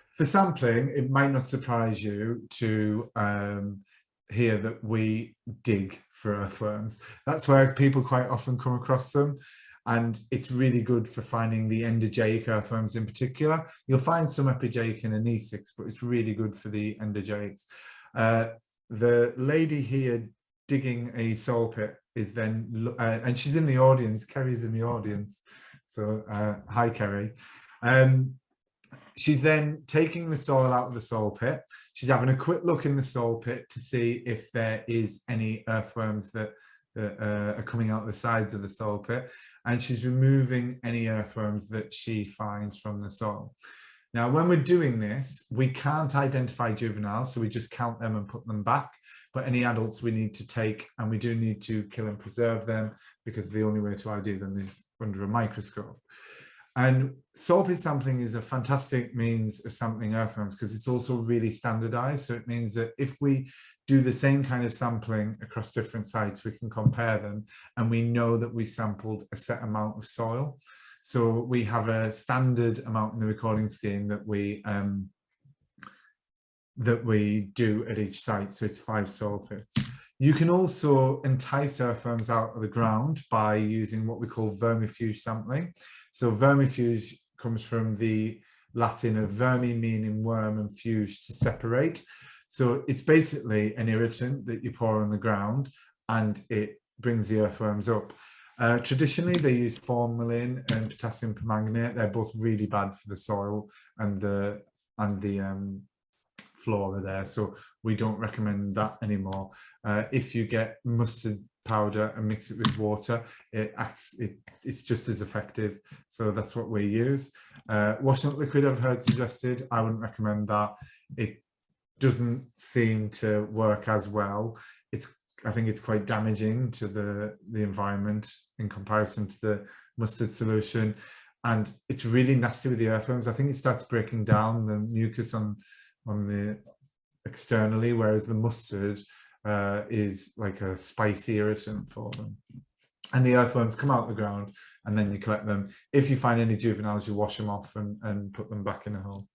For sampling, it might not surprise you to hear that we dig for earthworms. That's where people quite often come across them. And it's really good for finding the endogeic earthworms in particular. You'll find some epigeic and anesics, but it's really good for the endogeics. The lady here digging a soil pit is then, and she's in the audience, Kerry's in the audience. So hi, Kerry. She's then taking the soil out of the soil pit. She's having a quick look in the soil pit to see if there is any earthworms that are coming out the sides of the soil pit, and she's removing any earthworms that she finds from the soil. Now, when we're doing this, we can't identify juveniles, so we just count them and put them back, but any adults we need to take, and we do need to kill and preserve them, because the only way to ID them is under a microscope. And soil pit sampling is a fantastic means of sampling earthworms because it's also really standardized. So it means that if we do the same kind of sampling across different sites, we can compare them, and we know that we sampled a set amount of soil. So we have a standard amount in the recording scheme that we do at each site. So it's 5 soil pits. You can also entice earthworms out of the ground by using what we call vermifuge sampling. So vermifuge comes from the Latin of vermi, meaning worm, and fuge, to separate. So it's basically an irritant that you pour on the ground and it brings the earthworms up. Traditionally, they use formalin and potassium permanganate. They're both really bad for the soil and the flora there, so we don't recommend that anymore. If you get mustard powder and mix it with water, it's just as effective, so that's what we use. Washing up liquid, I've heard suggested. I wouldn't recommend that. It doesn't seem to work as well. I think it's quite damaging to the environment in comparison to the mustard solution. and it's really nasty with the earthworms. I think it starts breaking down the mucus on the externally, whereas the mustard is like a spicy irritant for them. And the earthworms come out of the ground, and then you collect them. If you find any juveniles, you wash them off and put them back in a hole.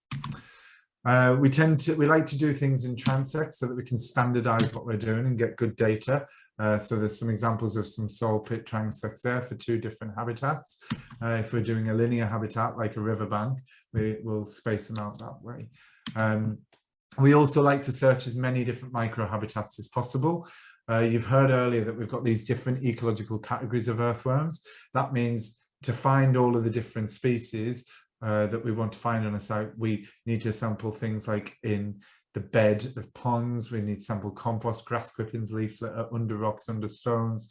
We like to do things in transects so that we can standardize what we're doing and get good data. So there's some examples of some soil pit transects there for 2 different habitats. If we're doing a linear habitat like a riverbank, we will space them out that way. We also like to search as many different microhabitats as possible. You've heard earlier that we've got these different ecological categories of earthworms. That means to find all of the different species that we want to find on a site, we need to sample things like in the bed of ponds, we need to sample compost, grass clippings, leaf litter, under rocks, under stones,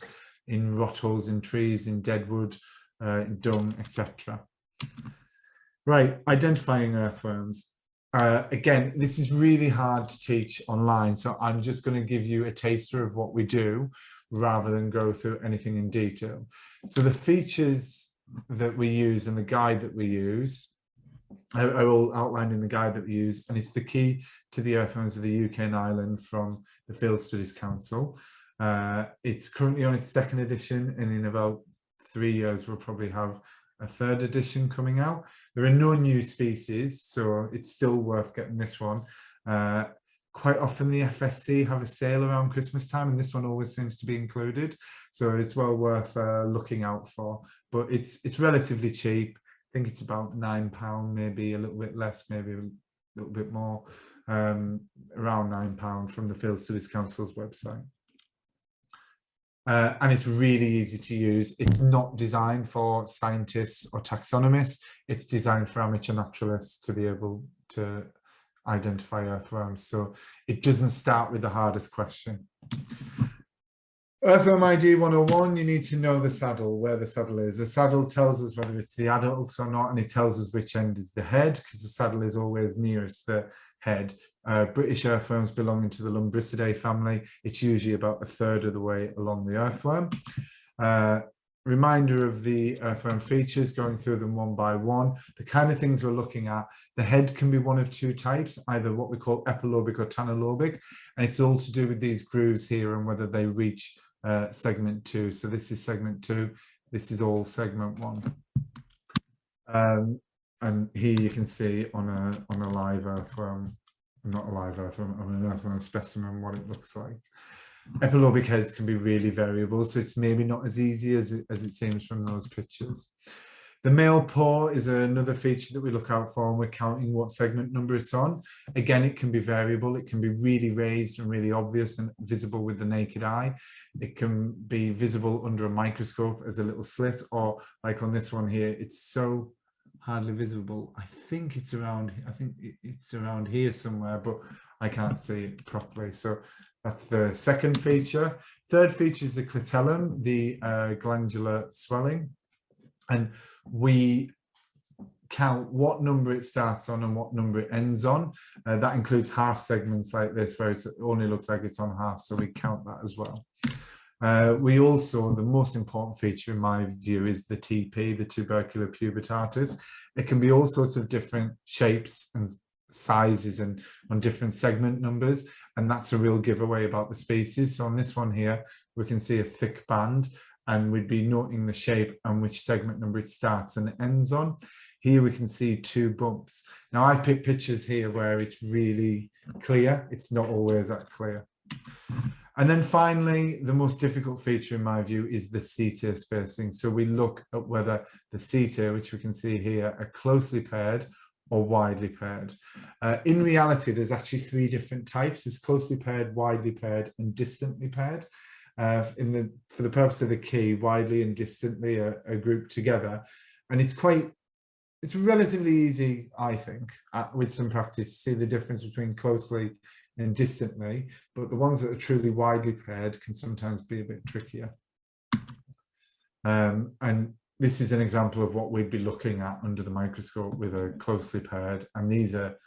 in rot holes in trees, in deadwood, in dung, etc. Right, identifying earthworms. Again, this is really hard to teach online, so I'm just going to give you a taster of what we do rather than go through anything in detail. So the features that we use and the guide that we use are all outlined in the guide that we use, and it's the key to the earthworms of the UK and Ireland from the Field Studies Council. It's currently on its 2nd edition, and in about 3 years we'll probably have a 3rd edition coming out. There are no new species, so it's still worth getting this one. Quite often the FSC have a sale around Christmas time, and this one always seems to be included, so it's well worth looking out for. But it's relatively cheap. I think it's about £9, maybe a little bit less, maybe a little bit more, around £9 from the Field Studies Council's website. And it's really easy to use. It's not designed for scientists or taxonomists. It's designed for amateur naturalists to be able to identify earthworms. So it doesn't start with the hardest question. Earthworm ID 101, you need to know the saddle, where the saddle is. The saddle tells us whether it's the adult or not, and it tells us which end is the head, because the saddle is always nearest the head. British earthworms belonging to the Lumbricidae family. It's usually about 1/3 of the way along the earthworm. Reminder of the earthworm features, going through them one by one. The kind of things we're looking at, the head can be one of 2 types, either what we call epilobic or tanalobic, and it's all to do with these grooves here and whether they reach segment 2. So this is segment 2, this is all segment 1. And here you can see on a live earthworm, not a live earthworm, on an earthworm specimen, what it looks like. Epilobic heads can be really variable, so it's maybe not as easy as it seems from those pictures. The male paw is another feature that we look out for, and we're counting what segment number it's on. Again, it can be variable. It can be really raised and really obvious and visible with the naked eye. It can be visible under a microscope as a little slit, or like on this one here, it's so hardly visible. I think it's around here somewhere, but I can't see it properly. So that's the 2nd feature. 3rd feature is the clitellum, the glandular swelling. And we count what number it starts on and what number it ends on. That includes half segments like this, where it only looks like it's on half, so we count that as well. We also, the most important feature in my view, is the TP, the tubercular pubitatis. It can be all sorts of different shapes and sizes and on different segment numbers, and that's a real giveaway about the species. So on this one here, we can see a thick band, and we'd be noting the shape and which segment number it starts and ends on. Here we can see 2 bumps. Now I've picked pictures here where it's really clear. It's not always that clear. And then finally, the most difficult feature in my view is the setae spacing. So we look at whether the setae, which we can see here, are closely paired or widely paired. In reality, there's actually 3 different types. There's closely paired, widely paired, and distantly paired. For the purpose of the key, widely and distantly are grouped together, and it's relatively easy, I think, with some practice, to see the difference between closely and distantly, but the ones that are truly widely paired can sometimes be a bit trickier. And this is an example of what we'd be looking at under the microscope with a closely paired, and these are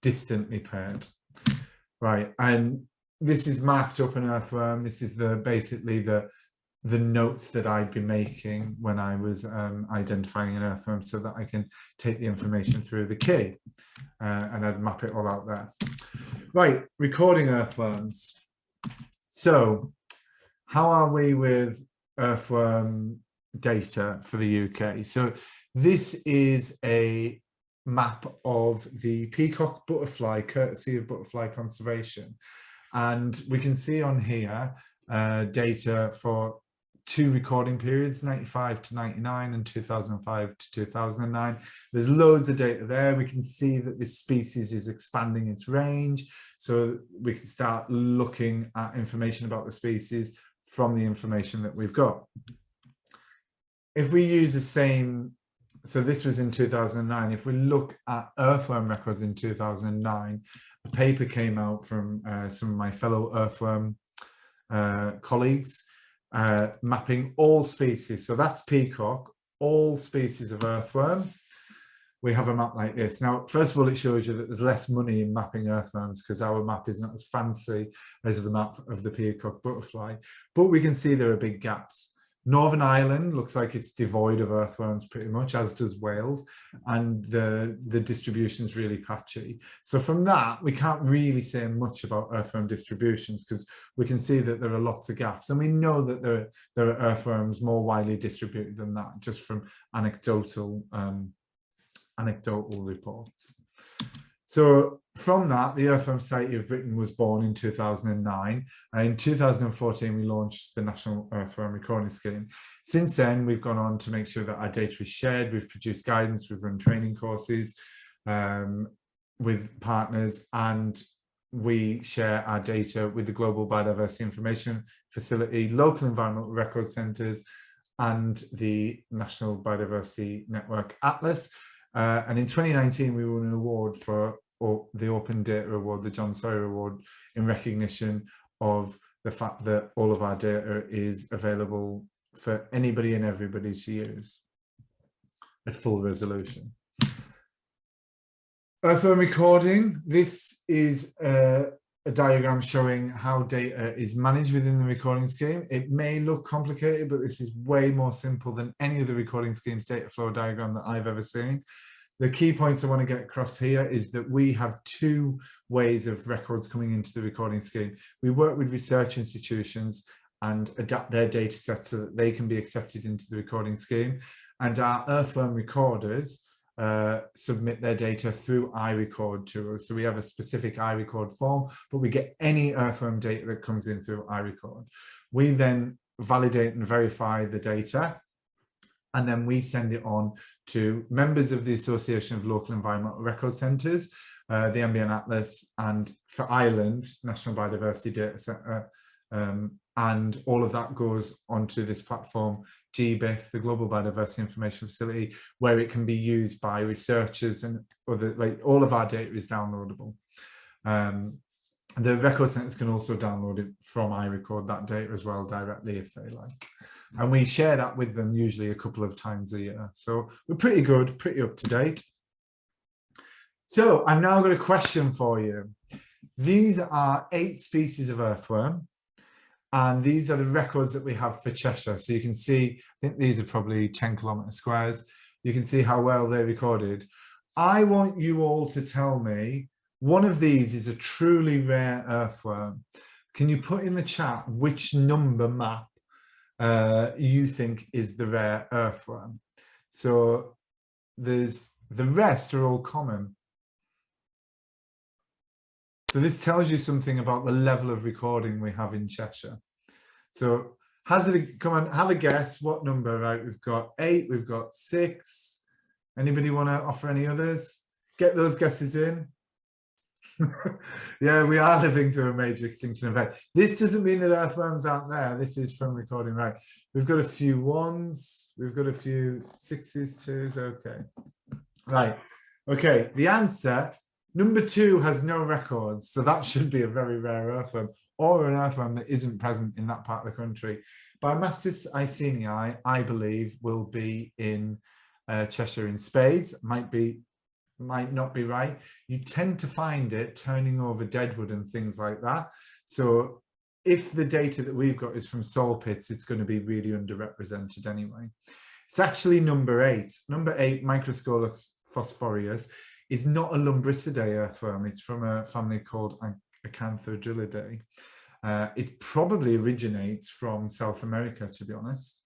distantly paired. Right, and this is marked up an earthworm. This is basically the the notes that I'd be making when I was identifying an earthworm, so that I can take the information through the key, and I'd map it all out there. Right, recording earthworms. So how are we with earthworm data for the UK? So this is a map of the peacock butterfly, courtesy of Butterfly Conservation. And we can see on here data for 2 recording periods, 95 to 99 and 2005 to 2009. There's loads of data there. We can see that this species is expanding its range. So we can start looking at information about the species from the information that we've got. If we use the same, so this was in 2009, if we look at earthworm records in 2009, a paper came out from some of my fellow earthworm colleagues, mapping all species. So that's peacock, all species of earthworm. We have a map like this. Now, first of all, it shows you that there's less money in mapping earthworms because our map is not as fancy as the map of the peacock butterfly, but we can see there are big gaps. Northern Ireland looks like it's devoid of earthworms pretty much, as does Wales, and the distribution is really patchy. So from that, we can't really say much about earthworm distributions because we can see that there are lots of gaps, and we know that there are earthworms more widely distributed than that, just from anecdotal reports. So from that, the Earthworm Society of Britain was born in 2009. In 2014, we launched the National Earthworm Recording Scheme. Since then, we've gone on to make sure that our data is shared. We've produced guidance, we've run training courses with partners, and we share our data with the Global Biodiversity Information Facility, local environmental record centres, and the National Biodiversity Network Atlas. And in 2019, we won an award for the Open Data Award, the John Sawyer Award, in recognition of the fact that all of our data is available for anybody and everybody to use at full resolution. Earthworm recording. This is a diagram showing how data is managed within the recording scheme. It may look complicated, but this is way more simple than any of the recording scheme's data flow diagram that I've ever seen. The key points I want to get across here is that we have 2 ways of records coming into the recording scheme. We work with research institutions and adapt their data sets so that they can be accepted into the recording scheme. And our earthworm recorders submit their data through iRecord to us. So we have a specific iRecord form, but we get any earthworm data that comes in through iRecord. We then validate and verify the data, and then we send it on to members of the Association of Local Environmental Record Centres, the NBN Atlas, and for Ireland, National Biodiversity Data Centre. And all of that goes onto this platform, GBIF, the Global Biodiversity Information Facility, where it can be used by researchers and other, like all of our data is downloadable. The record centres can also download it from iRecord, that data as well, directly if they like. And we share that with them usually a couple of times a year. So we're pretty good, pretty up to date. So I've now got a question for you. These are 8 species of earthworm, and these are the records that we have for Cheshire. So you can see, I think these are probably 10 kilometre squares. You can see how well they're recorded. I want you all to tell me, one of these is a truly rare earthworm. Can you put in the chat which number map you think is the rare earthworm? So the rest are all common. So this tells you something about the level of recording we have in Cheshire. So come on, have a guess. What number? Right, we've got 8, we've got 6. Anybody want to offer any others? Get those guesses in. Yeah, we are living through a major extinction event. This doesn't mean that earthworms aren't there. This is from recording, right? We've got a few 1s, we've got a few 6s, 2s. Okay, right. Okay, the answer, number 2 has no records, so that should be a very rare earthworm, or an earthworm that isn't present in that part of the country. Biomastis iceni, I believe, will be in Cheshire in spades. Might not be right. You tend to find it turning over deadwood and things like that. So if the data that we've got is from soil pits, it's going to be really underrepresented anyway. It's actually number 8. Number 8, Microscolus phosphorius, is not a Lumbricidae earthworm. It's from a family called Acanthodrilidae. It probably originates from South America, to be honest,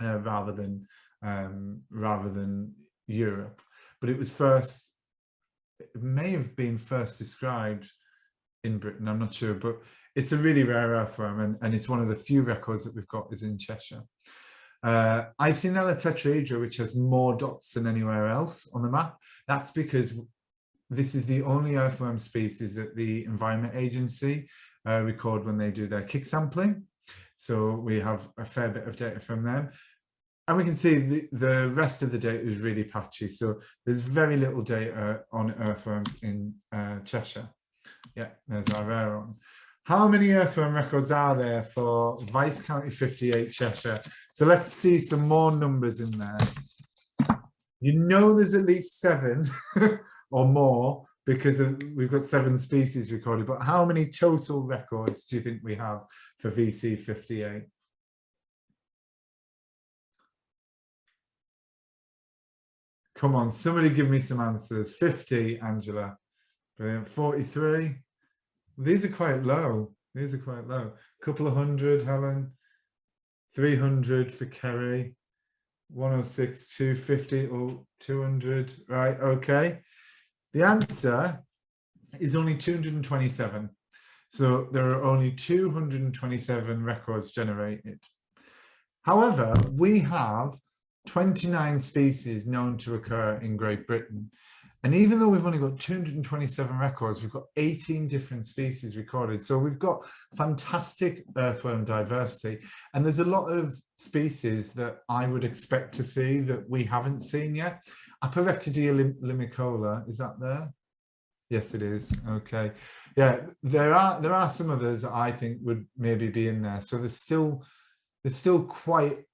rather than Europe. But it may have been first described in Britain, I'm not sure, but it's a really rare earthworm, and it's one of the few records that we've got is in Cheshire. Icinella tetrahedra, which has more dots than anywhere else on the map, that's because this is the only earthworm species that the Environment Agency record when they do their kick sampling. So we have a fair bit of data from them. And we can see the rest of the data is really patchy. So there's very little data on earthworms in Cheshire. Yeah, there's our rare one. How many earthworm records are there for Vice County 58 Cheshire? So let's see some more numbers in there. You know there's at least 7 or more because we've got 7 species recorded, but how many total records do you think we have for VC 58? Come on, somebody give me some answers. 50, Angela. Brilliant. 43. These are quite low. These are quite low. A couple of hundred, Helen. 300 for Kerry. 106, 250 or 200. Right, okay. The answer is only 227. So there are only 227 records generated. However, we have 29 species known to occur in Great Britain. And even though we've only got 227 records, we've got 18 different species recorded. So we've got fantastic earthworm diversity. And there's a lot of species that I would expect to see that we haven't seen yet. Aporectidia limicola, is that there? Yes, it is. Okay. Yeah, there are some others that I think would maybe be in there. So there's still quite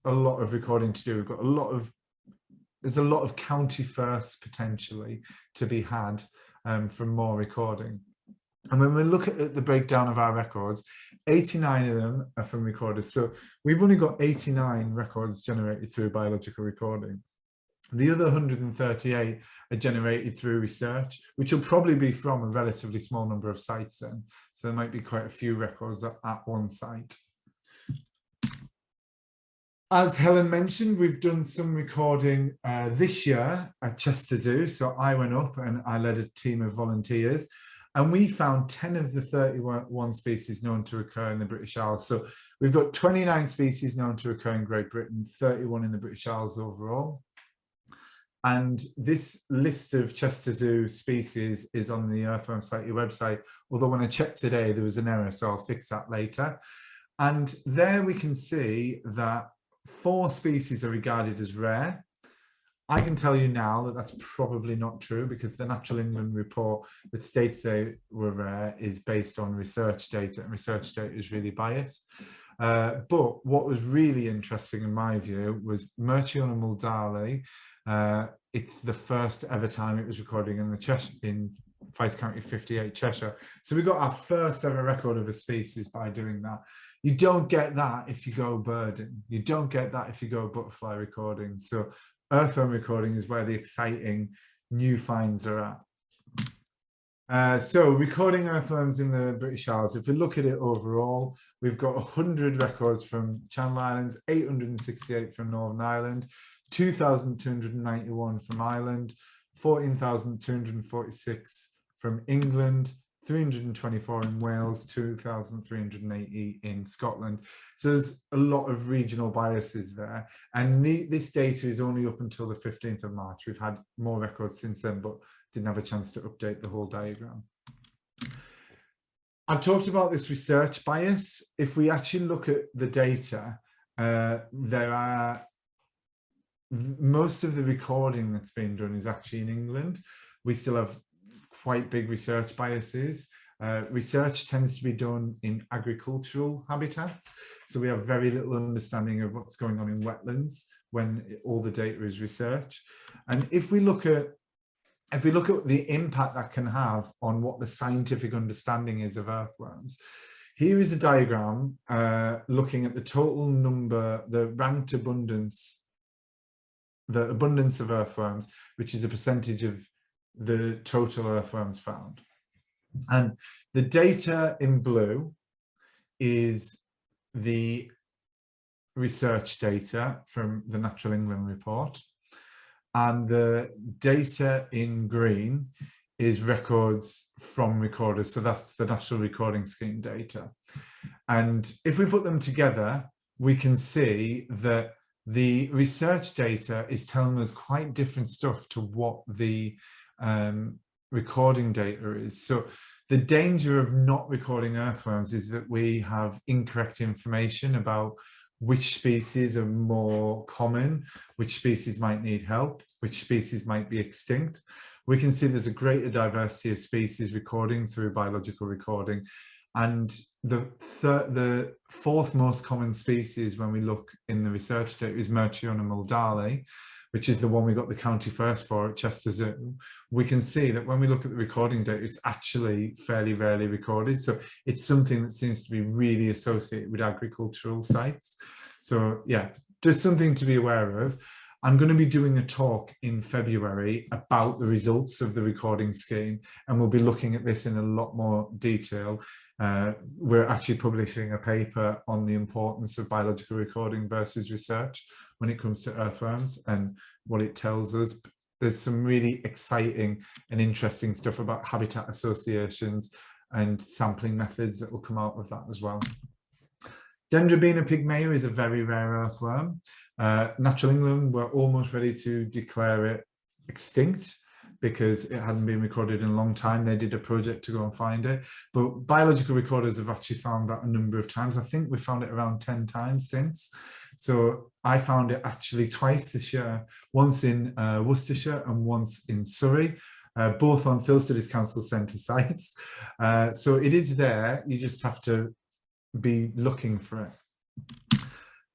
a lot of recording to do. We've got there's a lot of county firsts potentially to be had from more recording. And when we look at the breakdown of our records, 89 of them are from recorders. So we've only got 89 records generated through biological recording. The other 138 are generated through research, which will probably be from a relatively small number of sites then. So there might be quite a few records at one site. As Helen mentioned, we've done some recording this year at Chester Zoo. So I went up and I led a team of volunteers, and we found 10 of the 31 species known to occur in the British Isles. So we've got 29 species known to occur in Great Britain, 31 in the British Isles overall. And this list of Chester Zoo species is on the Earthworm Society website, although when I checked today, there was an error, so I'll fix that later. And there we can see that 4 species are regarded as rare. I can tell you now that that's probably not true, because the Natural England report that states they were rare is based on research data, and research data is really biased. But what was really interesting in my view was Murciona muldali. It's the first ever time it was recorded in Vice County 58 Cheshire. So we got our first ever record of a species by doing that. You don't get that if you go birding. You don't get that if you go butterfly recording. So earthworm recording is where the exciting new finds are at. So recording earthworms in the British Isles, if we look at it overall, we've got 100 records from Channel Islands, 868 from Northern Ireland, 2,291 from Ireland, 14,246 from England, 324 in Wales, 2,380 in Scotland. So there's a lot of regional biases there. And this data is only up until the 15th of March. We've had more records since then, but didn't have a chance to update the whole diagram. I've talked about this research bias. If we actually look at the data, most of the recording that's been done is actually in England. We still have quite big research biases. Research tends to be done in agricultural habitats. So we have very little understanding of what's going on in wetlands when all the data is research. And if we look at the impact that can have on what the scientific understanding is of earthworms, here is a diagram looking at the total number, the ranked abundance, the abundance of earthworms, which is a percentage of the total earthworms found. And the data in blue is the research data from the Natural England report, and the data in green is records from recorders. So that's the National Recording Scheme data. And if we put them together, we can see that the research data is telling us quite different stuff to what the recording data is. So the danger of not recording earthworms is that we have incorrect information about which species are more common, which species might need help, which species might be extinct. We can see there's a greater diversity of species recording through biological recording. And the fourth most common species when we look in the research data is Merciona muldali, which is the one we got the county first for at Chester Zoo. We can see that when we look at the recording data, it's actually fairly rarely recorded. So it's something that seems to be really associated with agricultural sites. So yeah, just something to be aware of. I'm going to be doing a talk in February about the results of the recording scheme, and we'll be looking at this in a lot more detail. We're actually publishing a paper on the importance of biological recording versus research when it comes to earthworms and what it tells us. There's some really exciting and interesting stuff about habitat associations and sampling methods that will come out of that as well. Dendrobina pygmaea is a very rare earthworm. Natural England were almost ready to declare it extinct because it hadn't been recorded in a long time. They did a project to go and find it, but biological recorders have actually found that a number of times. I think we found it around 10 times since. So I found it actually twice this year, once in Worcestershire and once in Surrey, both on Field Studies Council Centre sites. So it is there, you just have to be looking for it.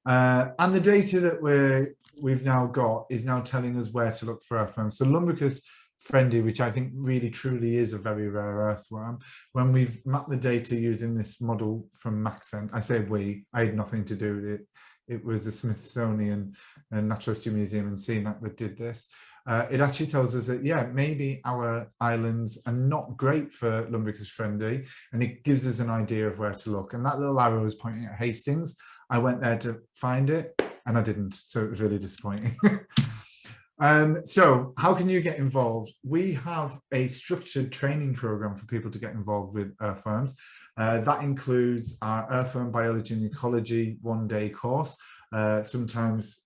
And the data that we've now got is now telling us where to look for earthworms. So Lumbricus friendly, which I think really truly is a very rare earthworm, when we've mapped the data using this model from Maxent, I say we, I had nothing to do with it. It was the Smithsonian and Natural History Museum and CMAC that did this. It actually tells us that, yeah, maybe our islands are not great for Lumbricus friendly, and it gives us an idea of where to look. And that little arrow is pointing at Hastings. I went there to find it and I didn't, so it was really disappointing. So how can you get involved? We have a structured training program for people to get involved with earthworms. That includes our Earthworm Biology and Ecology one-day course, sometimes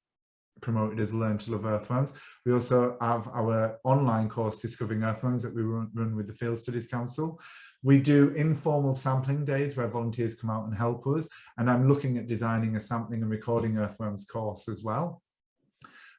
promoted as Learn to Love Earthworms. We also have our online course, Discovering Earthworms, that we run with the Field Studies Council. We do informal sampling days where volunteers come out and help us, and I'm looking at designing a sampling and recording earthworms course as well.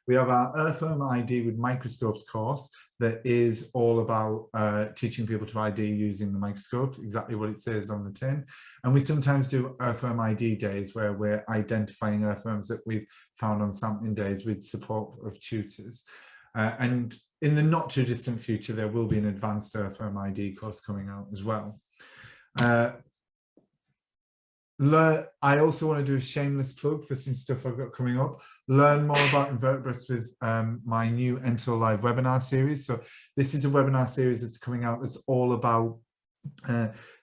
We have our Earthworm ID with microscopes course that is all about teaching people to ID using the microscopes, exactly what it says on the tin. And we sometimes do Earthworm ID days where we're identifying earthworms that we've found on sampling days with support of tutors. And in the not too distant future, there will be an advanced Earthworm ID course coming out as well. I also want to do a shameless plug for some stuff I've got coming up. Learn more about invertebrates with my new Ento Live webinar series. So this is a webinar series that's coming out that's all about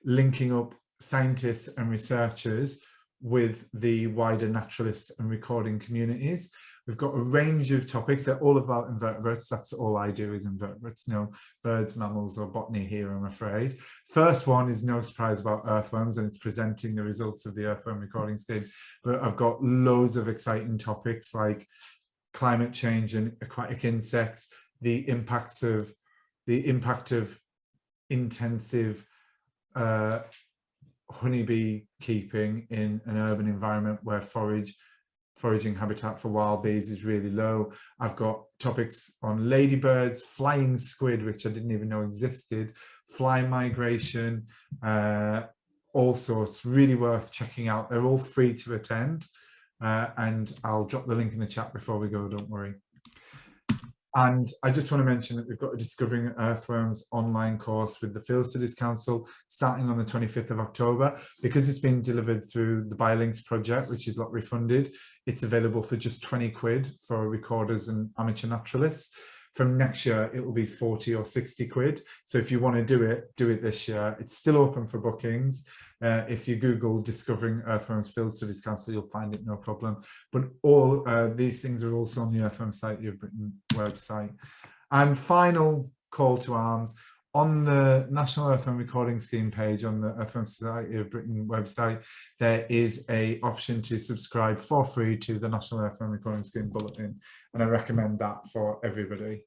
linking up scientists and researchers with the wider naturalist and recording communities. We've got a range of topics. They're all about invertebrates. That's all I do is invertebrates. No birds, mammals, or botany here, I'm afraid. First one is no surprise about earthworms, and it's presenting the results of the Earthworm recording scheme. But I've got loads of exciting topics like climate change and aquatic insects, the impact of intensive honeybee keeping in an urban environment where foraging habitat for wild bees is really low. I've got topics on ladybirds, flying squid, which I didn't even know existed, fly migration, all sorts, really worth checking out. They're all free to attend, and I'll drop the link in the chat before we go, don't worry. And I just want to mention that we've got a Discovering Earthworms online course with the Field Studies Council starting on the 25th of October. Because it's been delivered through the Biolinks project, which is lottery funded, it's available for just 20 quid for recorders and amateur naturalists. From next year, it will be 40 or 60 quid. So if you want to do it this year. It's still open for bookings. If you Google Discovering Earthworms Field Studies Council, you'll find it, no problem. But all these things are also on the Earthworm Society of Britain website. And final call to arms, on the National Earthworm Recording Scheme page on the Earthworm Society of Britain website, there is an option to subscribe for free to the National Earthworm Recording Scheme Bulletin, and I recommend that for everybody.